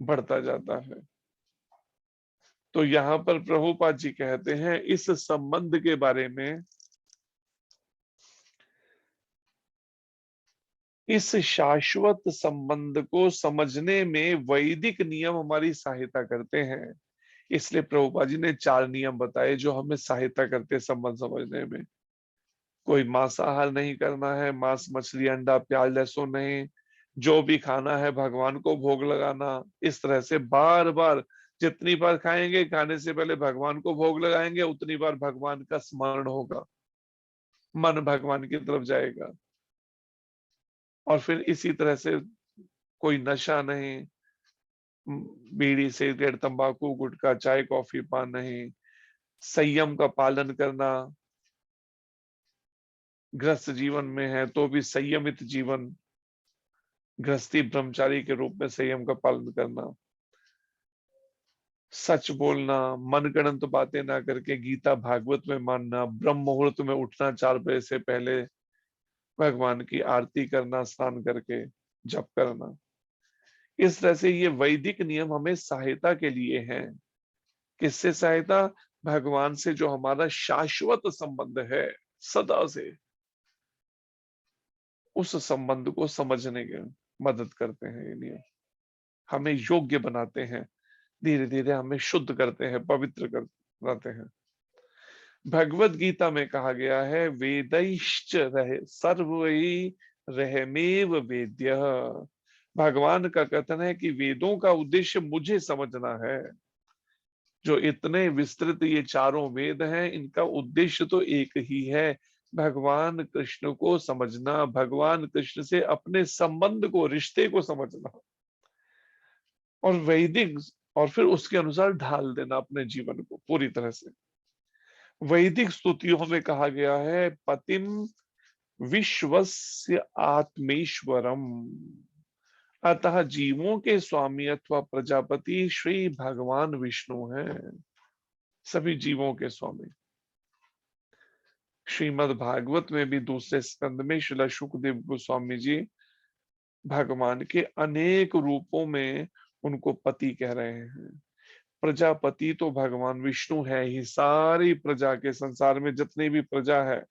बढ़ता जाता है। तो यहाँ पर प्रभुपाद जी कहते हैं इस संबंध के बारे में, इस शाश्वत संबंध को समझने में वैदिक नियम हमारी सहायता करते हैं। इसलिए प्रभुपाद जी ने 4 नियम बताए जो हमें सहायता करते हैं संबंध समझने में। कोई मांसाहार नहीं करना है, मांस मछली अंडा प्याज लहसुन नहीं, जो भी खाना है भगवान को भोग लगाना। इस तरह से बार बार, जितनी बार खाएंगे, खाने से पहले भगवान को भोग लगाएंगे, उतनी बार भगवान का स्मरण होगा, मन भगवान की तरफ जाएगा। और फिर इसी तरह से कोई नशा नहीं, बीड़ी सिगरेट तंबाकू गुटखा चाय कॉफी पान नहीं, संयम का पालन करना, गृहस्थ जीवन में है तो भी संयमित जीवन, गृहस्थी ब्रह्मचारी के रूप में संयम का पालन करना, सच बोलना, मनगढ़ंत बातें ना करके गीता भागवत में मानना, ब्रह्म मुहूर्त में उठना 4 बजे से पहले, भगवान की आरती करना, स्नान करके जप करना। इस तरह से ये वैदिक नियम हमें सहायता के लिए हैं। किससे सहायता? भगवान से जो हमारा शाश्वत संबंध है सदा से, उस संबंध को समझने के मदद करते हैं ये नियम, हमें योग्य बनाते हैं, धीरे धीरे हमें शुद्ध करते हैं, पवित्र करते हैं। भगवत गीता में कहा गया है वेदैश्च रह सर्वै रहमेव वेद्य। भगवान का कथन है कि वेदों का उद्देश्य मुझे समझना है। जो इतने विस्तृत ये चारों वेद हैं, इनका उद्देश्य तो एक ही है, भगवान कृष्ण को समझना, भगवान कृष्ण से अपने संबंध को, रिश्ते को समझना, और वैदिक, और फिर उसके अनुसार ढाल देना अपने जीवन को पूरी तरह से। वैदिक स्तुतियों में कहा गया है पतिम विश्वस्य आत्मेश्वरम, अतः जीवों के स्वामी अथवा प्रजापति श्री भगवान विष्णु हैं, सभी जीवों के स्वामी। श्रीमद् भागवत में भी दूसरे स्कंद में श्रील शुकदेव गोस्वामी जी भगवान के अनेक रूपों में उनको पति कह रहे हैं। प्रजापति तो भगवान विष्णु है ही, सारी प्रजा के, संसार में जितनी भी प्रजा है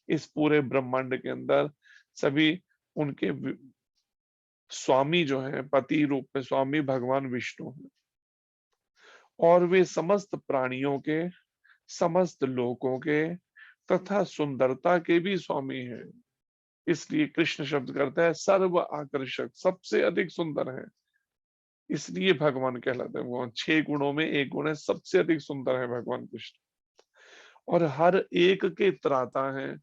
इस पूरे ब्रह्मांड के अंदर, सभी उनके स्वामी जो है, पति रूप में स्वामी भगवान विष्णु है। और वे समस्त प्राणियों के, समस्त लोकों के तथा सुंदरता के भी स्वामी हैं। इसलिए कृष्ण शब्द करता है सर्व आकर्षक, सबसे अधिक सुंदर है, इसलिए भगवान कहलाते हैं। भगवान 6 गुणों में एक गुण है, सबसे अधिक सुंदर है भगवान कृष्ण, और हर एक के त्राता है,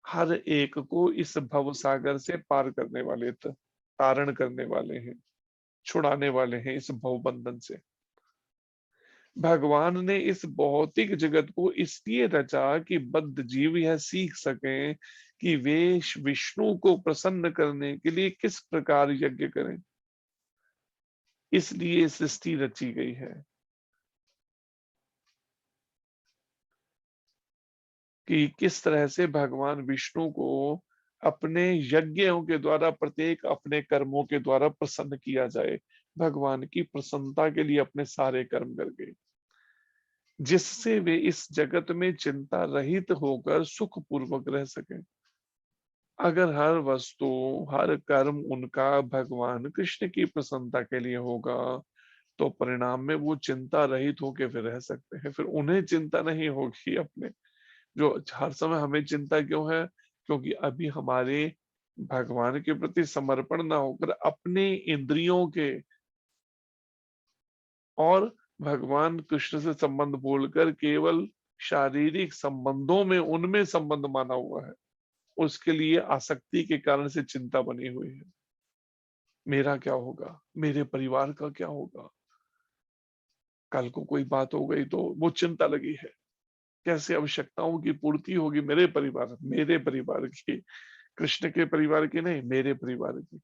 हर एक को इस भव सागर से पार करने वाले, तारण करने वाले हैं, छुड़ाने वाले हैं इस भव बंधन से। भगवान ने इस भौतिक जगत को इसलिए रचा कि बद्ध जीव यह सीख सकें कि वे विष्णु को प्रसन्न करने के लिए किस प्रकार यज्ञ करें, इसलिए सृष्टि रची गई है कि किस तरह से भगवान विष्णु को अपने यज्ञों के द्वारा, प्रत्येक अपने कर्मों के द्वारा प्रसन्न किया जाए, भगवान की प्रसन्नता के लिए अपने सारे कर्म करके, जिससे वे इस जगत में चिंता रहित होकर सुख पूर्वक रह सकें। अगर हर वस्तु, हर कर्म उनका भगवान कृष्ण की प्रसन्नता के लिए होगा, तो परिणाम में वो चिंता रहित होकर फिर रह सकते हैं, फिर उन्हें चिंता नहीं होगी अपने। जो हर समय हमें चिंता क्यों है? क्योंकि अभी हमारे भगवान के प्रति समर्पण ना होकर अपने इंद्रियों के और भगवान कृष्ण से संबंध बोलकर केवल शारीरिक संबंधों में, उनमें संबंध माना हुआ है, उसके लिए आसक्ति के कारण से चिंता बनी हुई है। मेरा क्या होगा, मेरे परिवार का क्या होगा, कल को कोई बात हो गई तो वो चिंता लगी है, कैसे आवश्यकताओं की पूर्ति होगी मेरे परिवार की, कृष्ण के परिवार की नहीं, मेरे परिवार की।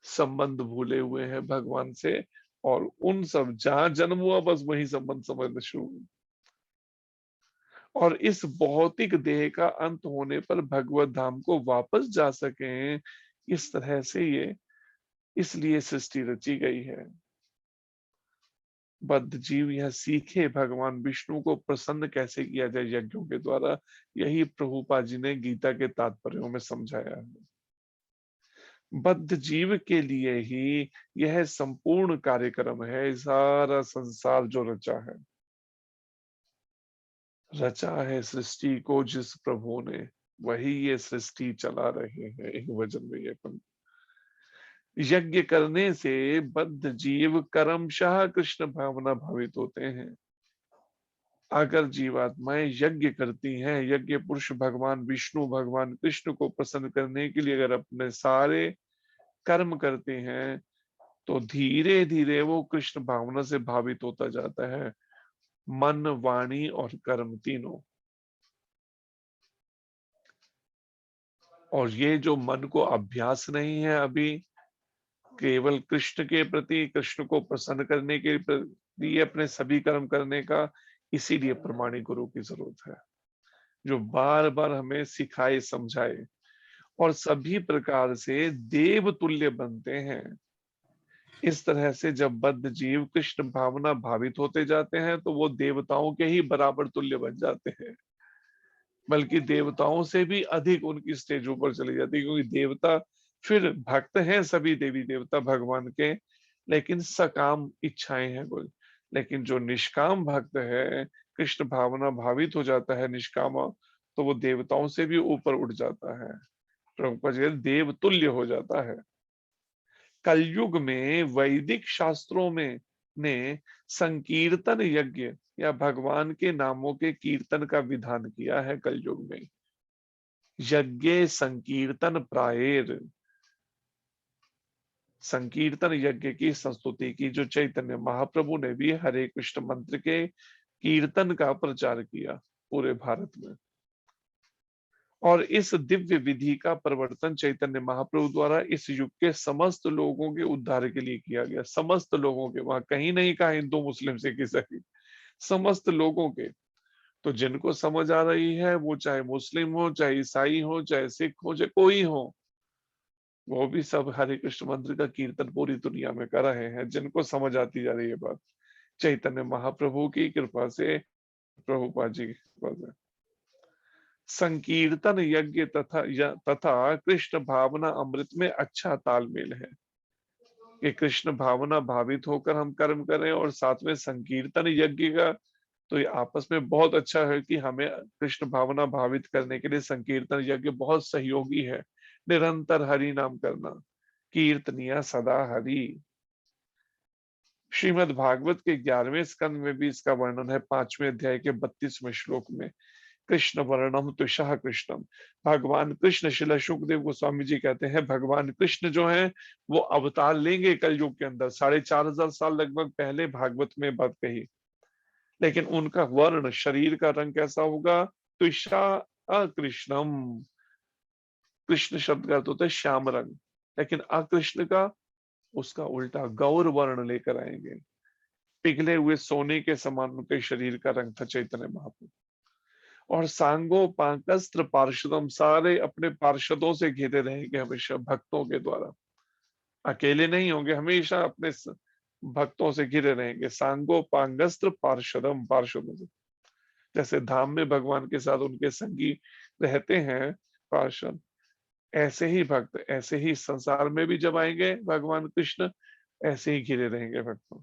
संबंध भूले हुए हैं भगवान से, और उन सब जहां जन्म हुआ बस वही संबंध समझना शुरू। और इस भौतिक देह का अंत होने पर भगवत धाम को वापस जा सकें, इस तरह से ये, इसलिए सृष्टि रची गई है। बद्ध जीव यह सीखे भगवान विष्णु को प्रसन्न कैसे किया जाए यज्ञों के द्वारा, यही प्रभुपाद जी ने गीता के तात्पर्यों में समझाया है। बद्ध जीव के लिए ही यह संपूर्ण कार्यक्रम है, सारा संसार जो रचा है। रचा है सृष्टि को जिस प्रभु ने, वही ये सृष्टि चला रहे हैं। एक वचन में ये अपन, यज्ञ करने से बद्ध जीव कर्मशः कृष्ण भावना भावित होते हैं। अगर जीवात्माएं यज्ञ करती हैं, यज्ञ पुरुष भगवान विष्णु भगवान कृष्ण को प्रसन्न करने के लिए अगर अपने सारे कर्म करते हैं, तो धीरे धीरे वो कृष्ण भावना से भावित होता जाता है, मन वाणी और कर्म तीनों। और ये जो मन को अभ्यास नहीं है अभी, केवल कृष्ण के प्रति, कृष्ण को प्रसन्न करने के लिए अपने सभी कर्म करने का, इसीलिए प्रमाणिक गुरु की जरूरत है, जो बार बार हमें सिखाए समझाए और सभी प्रकार से देव तुल्य बनते हैं। इस तरह से जब बद्ध जीव कृष्ण भावना भावित होते जाते हैं, तो वो देवताओं के ही बराबर तुल्य बन जाते हैं, बल्कि देवताओं से भी अधिक उनकी स्टेज ऊपर चली जाती है, क्योंकि देवता फिर भक्त हैं, सभी देवी देवता भगवान के, लेकिन सकाम इच्छाएं हैं कोई। लेकिन जो निष्काम भक्त है, कृष्ण भावना भावित हो जाता है निष्काम, तो वो देवताओं से भी ऊपर उठ जाता है, प्रभुपद जी देव तुल्य हो जाता है। कलयुग में वैदिक शास्त्रों में ने संकीर्तन यज्ञ या भगवान के नामों के कीर्तन का विधान किया है। कलयुग में यज्ञ संकीर्तन प्रायेर, संकीर्तन यज्ञ की संस्तुति की, जो चैतन्य महाप्रभु ने भी हरे कृष्ण मंत्र के कीर्तन का प्रचार किया पूरे भारत में। और इस दिव्य विधि का प्रवर्तन चैतन्य महाप्रभु द्वारा इस युग के समस्त लोगों के उद्धार के लिए किया गया। समस्त लोगों के, वहां कहीं नहीं कहा हिंदू मुस्लिम सिख ईसाई, समस्त लोगों के। तो जिनको समझ आ रही है, वो चाहे मुस्लिम हो, चाहे ईसाई हो, चाहे सिख हो, चाहे कोई हो, वो भी सब हरे कृष्ण मंत्र का कीर्तन पूरी दुनिया में कर रहे हैं, जिनको समझ आती जा रही है बात, चैतन्य महाप्रभु की कृपा से, प्रभुपाद जी की कृपा से। संकीर्तन यज्ञ तथा कृष्ण भावना अमृत में अच्छा तालमेल है कि कृष्ण भावना भावित होकर हम कर्म करें, और साथ में संकीर्तन यज्ञ का, तो ये आपस में बहुत अच्छा है कि हमें कृष्ण भावना भावित करने के लिए संकीर्तन यज्ञ बहुत सहयोगी है। निरंतर हरि नाम करना, कीर्तनिया सदा हरि। श्रीमद् भागवत के 11वें स्कंद में भी इसका वर्णन है, 5वें अध्याय के 32वें श्लोक में। कृष्ण वर्णम तुषः कृष्णम, भगवान कृष्ण, शिला शुकदेव गोस्वामी जी कहते हैं, भगवान कृष्ण जो है वो अवतार लेंगे कलयुग के अंदर। 4500 साल लगभग पहले भागवत में बात कही। लेकिन उनका वर्ण, शरीर का रंग कैसा होगा? तुषा अकृष्णम, कृष्ण शब्द का अर्थ होता है श्याम रंग, लेकिन अकृष्ण का, उसका उल्टा गौर वर्ण लेकर आएंगे। पिघले हुए सोने के समान उनके शरीर का रंग था चैतन्य महाप्रभु। और सांगो पांकस्त्र पार्षदम, सारे अपने पार्षदों से घिरे रहेंगे हमेशा, भक्तों के द्वारा। अकेले नहीं होंगे, हमेशा अपने भक्तों से घिरे रहेंगे। सांगो पांगस्त्र पार्षदम, पार्षदों से, जैसे धाम में भगवान के साथ उनके संगी रहते हैं पार्षद, ऐसे ही भक्त, ऐसे ही संसार में भी जब आएंगे भगवान कृष्ण, ऐसे ही घिरे रहेंगे भक्तों।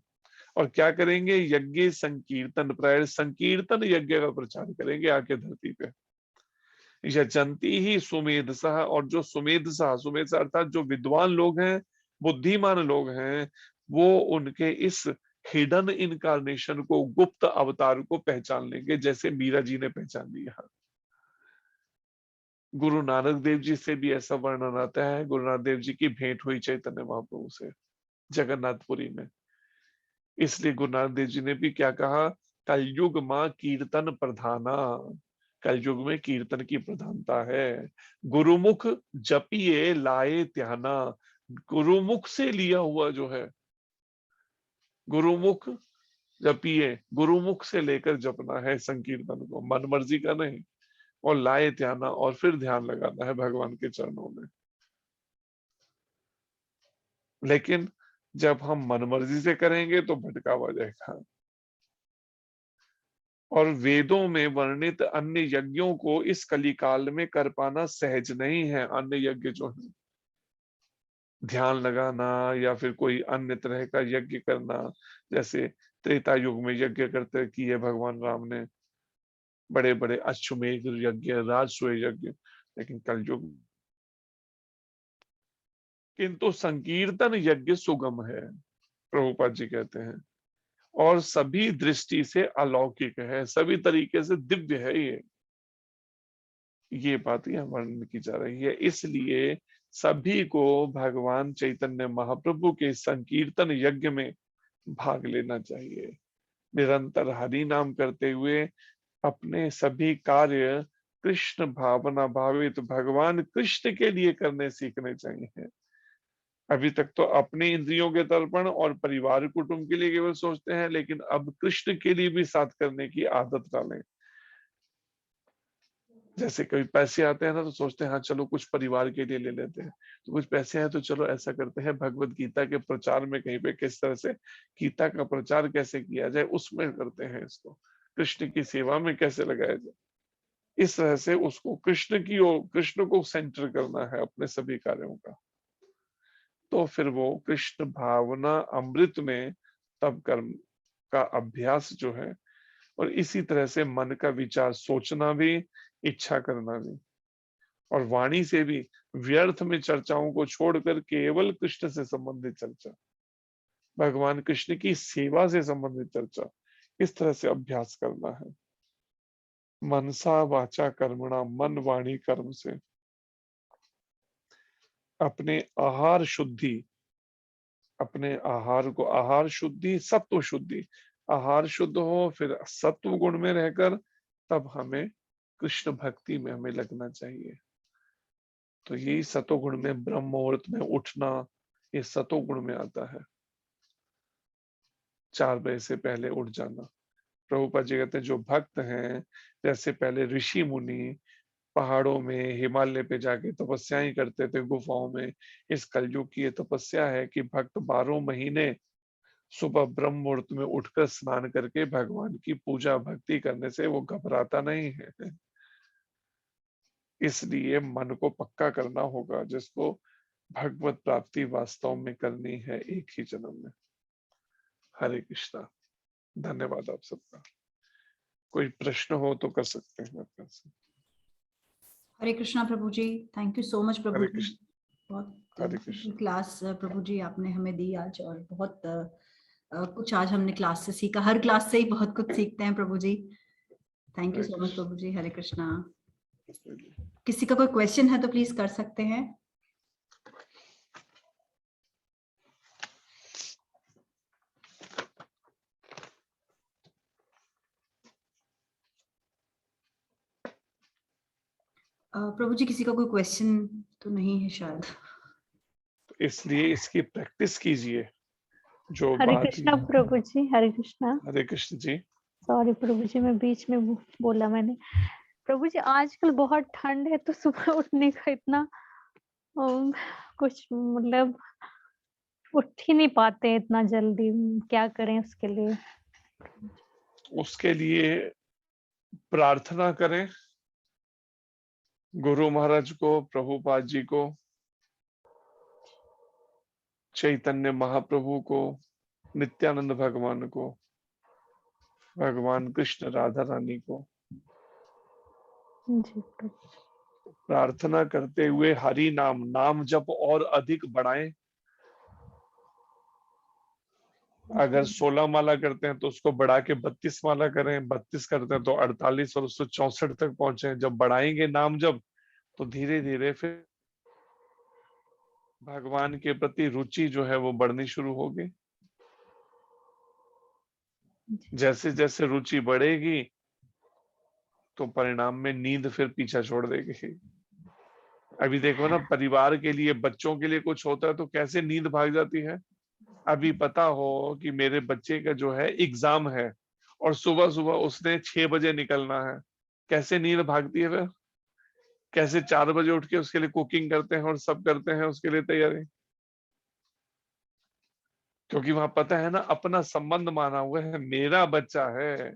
और क्या करेंगे? यज्ञ संकीर्तन प्राय, संकीर्तन यज्ञ का प्रचार करेंगे आके धरती पे। यजंती ही सुमेधसः, और जो सुमेधसः, सुमेध अर्थात जो विद्वान लोग हैं, बुद्धिमान लोग हैं, वो उनके इस हिडन इनकारनेशन को, गुप्त अवतार को पहचान लेंगे, जैसे मीरा जी ने पहचान लिया। गुरु नानक देव जी से भी ऐसा वर्णन आता है। गुरु नानक देव जी की भेंट हुई चैतन्य महाप्रभु से जगन्नाथपुरी में। इसलिए गुरु नानक देव जी ने भी क्या कहा? कलयुग मां कीर्तन प्रधाना, कलयुग में कीर्तन की प्रधानता है। गुरुमुख जपिए लाए त्याना, गुरुमुख से लिया हुआ जो है, गुरुमुख जपिए, गुरुमुख से लेकर जपना है संकीर्तन को, मन मर्जी का नहीं। और लाए ध्याना, और फिर ध्यान लगाना है भगवान के चरणों में। लेकिन जब हम मनमर्जी से करेंगे तो भटकाव आ जाएगा। और वेदों में वर्णित अन्य यज्ञों को इस कलिकाल में कर पाना सहज नहीं है। अन्य यज्ञ जो है, ध्यान लगाना या फिर कोई अन्य तरह का यज्ञ करना, जैसे त्रेता युग में यज्ञ करते किए भगवान राम ने, बड़े बड़े अश्वमेध यज्ञ, राजसूय यज्ञ, लेकिन कलयुग किंतु संकीर्तन यज्ञ सुगम है, प्रभुपाद जी कहते हैं, और सभी दृष्टि से अलौकिक है, सभी तरीके से दिव्य है। ये बात यहाँ वर्णन की जा रही है। इसलिए सभी को भगवान चैतन्य महाप्रभु के संकीर्तन यज्ञ में भाग लेना चाहिए। निरंतर हरि नाम करते हुए अपने सभी कार्य कृष्ण भावना भावित भगवान कृष्ण के लिए करने सीखने चाहिए। अभी तक तो अपने इंद्रियों के तर्पण और परिवार कुटुंब के लिए केवल सोचते हैं, लेकिन अब कृष्ण के लिए भी साथ करने की आदत डालें। जैसे कभी पैसे आते हैं ना, तो सोचते हैं हाँ चलो कुछ परिवार के लिए ले लेते हैं, तो कुछ पैसे आए तो चलो ऐसा करते हैं भगवत गीता के प्रचार में कहीं पे किस तरह से गीता का प्रचार कैसे किया जाए उसमें करते हैं, इसको कृष्ण की सेवा में कैसे लगाया जाए। इस तरह से उसको कृष्ण की ओर, कृष्ण को सेंटर करना है अपने सभी कार्यों का। तो फिर वो कृष्ण भावना अमृत में तब कर्म का अभ्यास जो है, और इसी तरह से मन का विचार सोचना भी, इच्छा करना भी, और वाणी से भी व्यर्थ में चर्चाओं को छोड़कर केवल कृष्ण से संबंधित चर्चा, भगवान कृष्ण की सेवा से संबंधित चर्चा, इस तरह से अभ्यास करना है। मनसा वाचा कर्मणा, मन वाणी कर्म से अपने आहार शुद्धि, अपने आहार को, आहार शुद्धि सत्व शुद्धि, आहार शुद्ध हो फिर सत्व गुण में रहकर तब हमें कृष्ण भक्ति में हमें लगना चाहिए। तो यही सतोगुण में ब्रह्म मुहूर्त में उठना, ये सतोगुण में आता है। 4 बजे से पहले उठ जाना। प्रभुपाद जी कहते हैं जो भक्त हैं, जैसे पहले ऋषि मुनि पहाड़ों में हिमालय पे जाके तपस्याएं करते थे गुफाओं में, इस कलयुग की ये तपस्या है कि भक्त 12 महीने सुबह ब्रह्म मुहूर्त में उठकर स्नान करके भगवान की पूजा भक्ति करने से वो घबराता नहीं है। इसलिए मन को पक्का करना होगा, जिसको भगवत प्राप्ति वास्तव में करनी है एक ही जन्म में। हरे कृष्णा। धन्यवाद आप सबका। कोई प्रश्न हो तो कर सकते हैं अपने से। हरे कृष्णा प्रभु जी, थैंक यू सो मच प्रभु हरे जी। कृष्ण। बहुत हरे कृष्ण। क्लास प्रभु जी आपने हमें दी आज, और बहुत कुछ आज हमने क्लास से सीखा। हर क्लास से ही बहुत कुछ सीखते हैं प्रभु जी। Thank you Hare so much प्रभु जी। हरे कृष्णा। कृष्ण। किसी का कोई क्वेश्चन है तो प्लीज कर सकते हैं। प्रभु जी किसी का कोई क्वेश्चन तो नहीं है शायद। इसलिए इसकी प्रैक्टिस कीजिए जो हरे बात। कृष्णा प्रभु जी, हरे कृष्णा। हरे कृष्ण जी। सॉरी प्रभु जी, मैं बीच में बोला मैंने। प्रभु जी आजकल बहुत ठंड है, तो सुबह उठने का इतना कुछ मतलब उठ ही नहीं पाते हैं इतना जल्दी। क्या करें उसके लिए? उसके लिए प्रार्थना करें गुरु महाराज को, प्रभुपाद जी को, चैतन्य महाप्रभु को, नित्यानंद भगवान को, भगवान कृष्ण राधा रानी को जी प्रभु। प्रार्थना करते हुए हरि नाम जप और अधिक बढ़ाएं। अगर 16 माला करते हैं तो उसको बढ़ा के 32 माला करें, 32 करते हैं तो 48 और उससे 64 तक पहुंचे। जब बढ़ाएंगे नाम जब, तो धीरे धीरे फिर भगवान के प्रति रुचि जो है वो बढ़नी शुरू होगी। जैसे जैसे रुचि बढ़ेगी तो परिणाम में नींद फिर पीछा छोड़ देगी। अभी देखो ना, परिवार के लिए, बच्चों के लिए कुछ होता है तो कैसे नींद भाग जाती है। अभी पता हो कि मेरे बच्चे का जो है एग्जाम है और सुबह सुबह उसने 6 बजे निकलना है, कैसे नींद भागती है फिर। कैसे 4 बजे उठ के उसके लिए कुकिंग करते हैं और सब करते हैं उसके लिए तैयारी, क्योंकि वहां पता है ना अपना संबंध माना हुआ है, मेरा बच्चा है,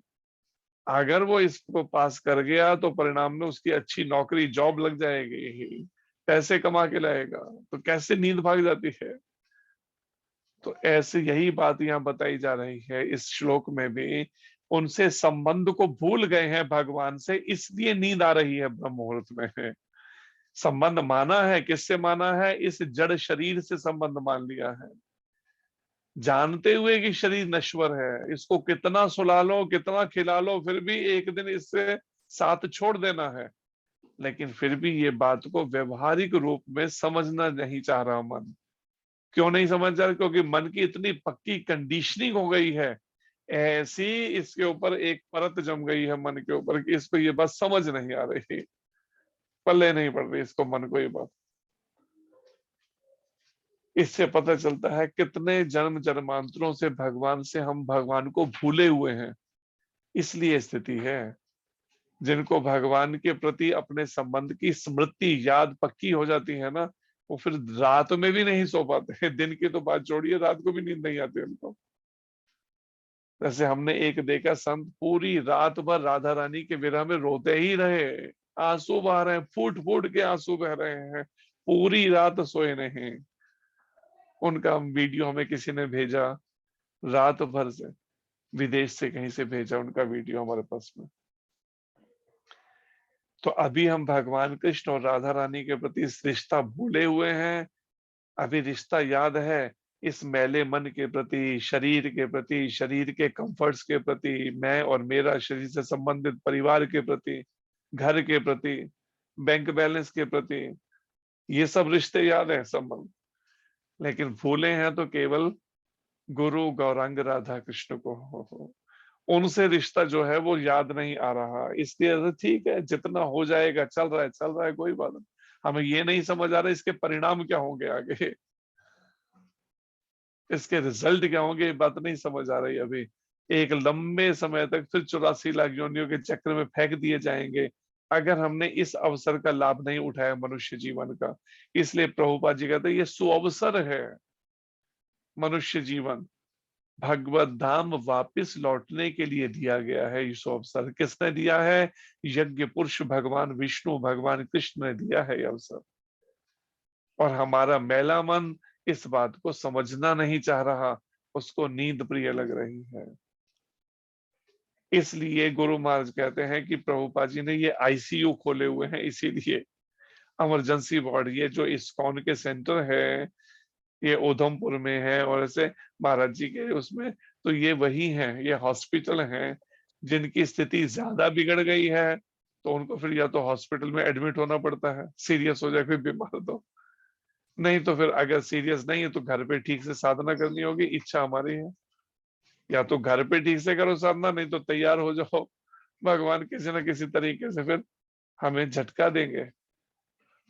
अगर वो इसको पास कर गया तो परिणाम में उसकी अच्छी नौकरी जॉब लग जाएगी, पैसे कमा के लाएगा, तो कैसे नींद भाग जाती है। तो ऐसे यही बात यहाँ बताई जा रही है इस श्लोक में भी उनसे संबंध को भूल गए हैं भगवान से, इसलिए नींद आ रही है ब्रह्म मुहूर्त में। संबंध माना है, किससे माना है? इस जड़ शरीर से संबंध मान लिया है, जानते हुए कि शरीर नश्वर है, इसको कितना सुला लो, कितना खिला लो, फिर भी एक दिन इससे साथ छोड़ देना है। लेकिन फिर भी ये बात को व्यवहारिक रूप में समझना नहीं चाह रहा मन। क्यों नहीं समझ रहा? क्योंकि मन की इतनी पक्की कंडीशनिंग हो गई है, ऐसी इसके ऊपर एक परत जम गई है मन के ऊपर कि इसको ये बात समझ नहीं आ रही, पल्ले नहीं पड़ रही इसको, मन को ये बात। इससे पता चलता है कितने जन्म जन्मांतरों से भगवान से हम भगवान को भूले हुए हैं, इसलिए स्थिति है। जिनको भगवान के प्रति अपने संबंध की स्मृति याद पक्की हो जाती है ना, वो फिर रात में भी नहीं सो पाते। दिन की तो बात छोड़िए, रात को भी नींद नहीं आती उनको। जैसे हमने एक देखा, संत पूरी रात भर राधा रानी के विरह में रोते ही रहे, आंसू बह रहे हैं, फूट फूट के आंसू बह रहे हैं, पूरी रात सोए नहीं। उनका वीडियो हमें किसी ने भेजा, रात भर से, विदेश से कहीं से भेजा उनका वीडियो हमारे पास में। तो अभी हम भगवान कृष्ण और राधा रानी के प्रति इस रिश्ता भूले हुए हैं। अभी रिश्ता याद है इस मैले मन के प्रति, शरीर के प्रति, शरीर के कंफर्ट्स के प्रति, मैं और मेरा शरीर से संबंधित परिवार के प्रति, घर के प्रति, बैंक बैलेंस के प्रति, ये सब रिश्ते याद है संबंध। लेकिन भूले हैं तो केवल गुरु गौरांग राधा कृष्ण को, उनसे रिश्ता जो है वो याद नहीं आ रहा। इसलिए ठीक है, जितना हो जाएगा, चल रहा है, कोई बात नहीं। हमें ये नहीं समझ आ रहा इसके परिणाम क्या होंगे आगे, इसके रिजल्ट क्या होंगे, ये बात नहीं समझ आ रही अभी। एक लंबे समय तक फिर 84 लाख योनियों के चक्र में फेंक दिए जाएंगे अगर हमने इस अवसर का लाभ नहीं उठाया मनुष्य जीवन का। इसलिए प्रभुपाद जी कहते हैं ये सुअवसर है मनुष्य जीवन, भगवत धाम वापिस लौटने के लिए दिया गया है। ये अवसर किसने दिया है? यज्ञ पुरुष भगवान विष्णु, भगवान कृष्ण ने दिया है ये अवसर। और हमारा मैला मन इस बात को समझना नहीं चाह रहा, उसको नींद प्रिय लग रही है। इसलिए गुरु महाराज कहते हैं कि प्रभुपाद जी ने ये आईसीयू खोले हुए हैं, इसीलिए इमरजेंसी वार्ड, ये जो इस्कॉन के सेंटर है, ये उधमपुर में है, और ऐसे महाराज जी के उसमें, तो ये वही हैं, ये हॉस्पिटल हैं। जिनकी स्थिति ज्यादा बिगड़ गई है तो उनको फिर या तो हॉस्पिटल में एडमिट होना पड़ता है, सीरियस हो जाए कोई बीमार तो, नहीं तो फिर अगर सीरियस नहीं है तो घर पे ठीक से साधना करनी होगी। इच्छा हमारी है, या तो घर पे ठीक से करो साधना, नहीं तो तैयार हो जाओ, भगवान किसी न किसी तरीके से फिर हमें झटका देंगे।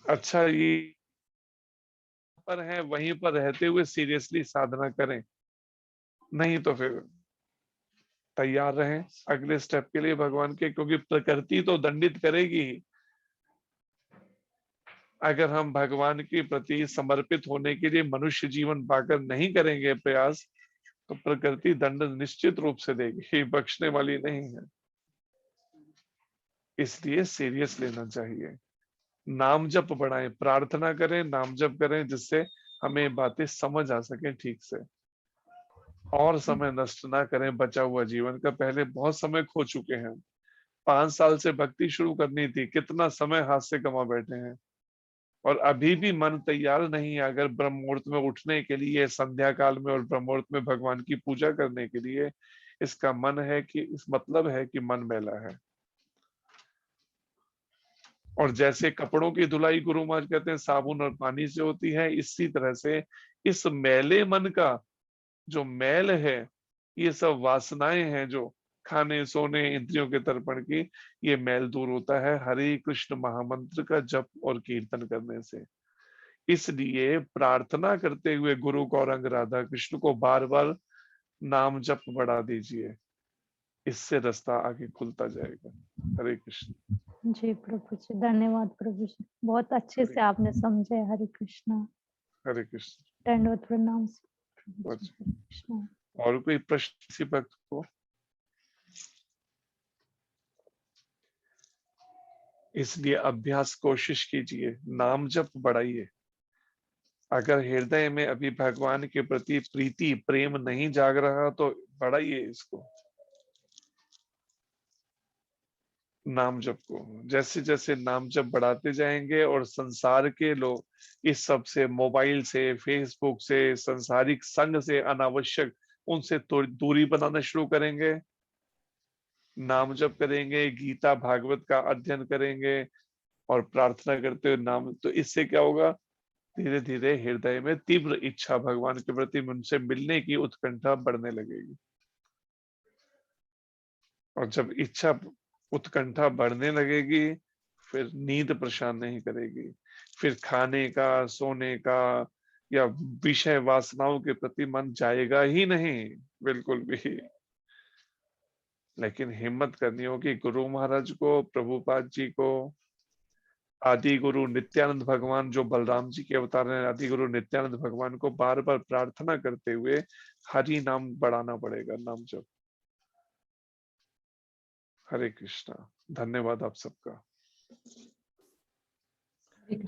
अच्छा, ये पर है, वहीं पर रहते हुए सीरियसली साधना करें, नहीं तो फिर तैयार रहें अगले स्टेप के लिए भगवान के, क्योंकि प्रकृति तो दंडित करेगी ही। अगर हम भगवान के प्रति समर्पित होने के लिए मनुष्य जीवन पाकर नहीं करेंगे प्रयास, तो प्रकृति दंड निश्चित रूप से देगी, बख्शने वाली नहीं है। इसलिए सीरियस लेना चाहिए, नाम जप बढ़ाएं, प्रार्थना करें, नाम जप करें, जिससे हमें बातें समझ आ सके ठीक से। और समय नष्ट ना करें बचा हुआ जीवन का, पहले बहुत समय खो चुके हैं। 5 साल से भक्ति शुरू करनी थी, कितना समय हाथ से गंवा बैठे हैं, और अभी भी मन तैयार नहीं है अगर ब्रह्म मुहूर्त में उठने के लिए, संध्या काल में और ब्रह्म मुहूर्त में भगवान की पूजा करने के लिए। इसका मन है कि इस मतलब है कि मन मैला है। और जैसे कपड़ों की धुलाई गुरु महाराज कहते हैं साबुन और पानी से होती है, इसी तरह से इस मैले मन का जो मैल है, ये सब वासनाएं हैं जो खाने सोने इंद्रियों के तर्पण की, ये मैल दूर होता है हरे कृष्ण महामंत्र का जप और कीर्तन करने से। इसलिए प्रार्थना करते हुए गुरु गौरांग राधा कृष्ण को बार बार नाम जप बढ़ा दीजिए, इससे रास्ता आगे खुलता जाएगा। हरे कृष्ण। जी प्रभु जी, धन्यवाद प्रभु जी, बहुत अच्छे से आपने समझे। हरे कृष्णा। हरे कृष्ण। दंडवत प्रणाम। प्रभु जी, अच्छा। हरे कृष्णा। और कोई प्रश्न किसी भक्त को? इसलिए अभ्यास कोशिश कीजिए, नाम जप बढ़ाइए। अगर हृदय में अभी भगवान के प्रति प्रीति प्रेम नहीं जाग रहा तो बढ़ाइए इसको। नाम जप को। जैसे जैसे नाम जप बढ़ाते जाएंगे और संसार के लोग इस सब से, मोबाइल से, फेसबुक से, संसारिक संग से, अनावश्यक उनसे दूरी बनाना शुरू करेंगे, नाम जप करेंगे, गीता भागवत का अध्ययन करेंगे और प्रार्थना करते हुए नाम, तो इससे क्या होगा, धीरे धीरे हृदय में तीव्र इच्छा भगवान के प्रति उनसे मिलने की उत्कंठा बढ़ने लगेगी। और जब इच्छा उत्कंठा बढ़ने लगेगी, फिर नींद परेशान नहीं करेगी, फिर खाने का, सोने का या विषय वासनाओं के प्रति मन जाएगा ही नहीं, बिल्कुल भी। लेकिन हिम्मत करनी होगी गुरु महाराज को, प्रभुपाद जी को, आदि गुरु नित्यानंद भगवान जो बलराम जी के अवतार हैं, आदि गुरु नित्यानंद भगवान को बार बार प्रार्थना करते हुए हरि नाम बढ़ाना पड़ेगा, नाम जप। हरे कृष्णा। धन्यवाद आप सबका।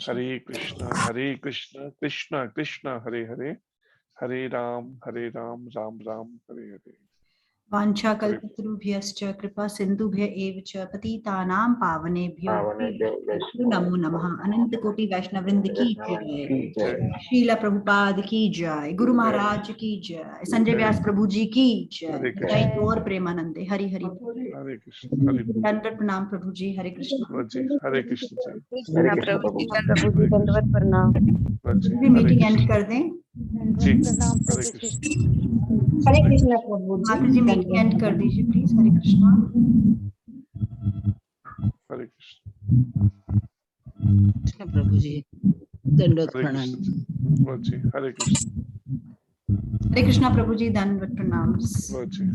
हरे कृष्णा कृष्णा कृष्णा हरे हरे, हरे राम राम राम हरे हरे। वाञ्छा कल्पतरुभ्यश्च कृपा सिन्धुभ्य एव च पतितानां पावनेभ्यो नमो नमः। अनंत कोटि वैष्णव वृंद की जय, श्रीला प्रभुपाद की जय, गुरु महाराज की जय, संजय व्यास प्रभु जी की जय, जय गौर प्रेमानंदे। हरि हरि हरे कृष्ण। दंडवत प्रणाम प्रभु जी। हरे कृष्ण जी, हरे कृष्ण जी। प्रभु जी दंडवत प्रणाम। भी मीटिंग एंड कर दें। जी, हरे कृष्ण। हरे कृष्णा प्रभु माता जी मीटिंग एंड कर दीजिए प्लीज। हरे कृष्णा। हरे कृष्ण प्रभु जी दंडवत हरे प्रणाम। कृष्ण जी, हरे कृष्ण। हरे कृष्णा प्रभु जी दंडवत प्रणाम। जी।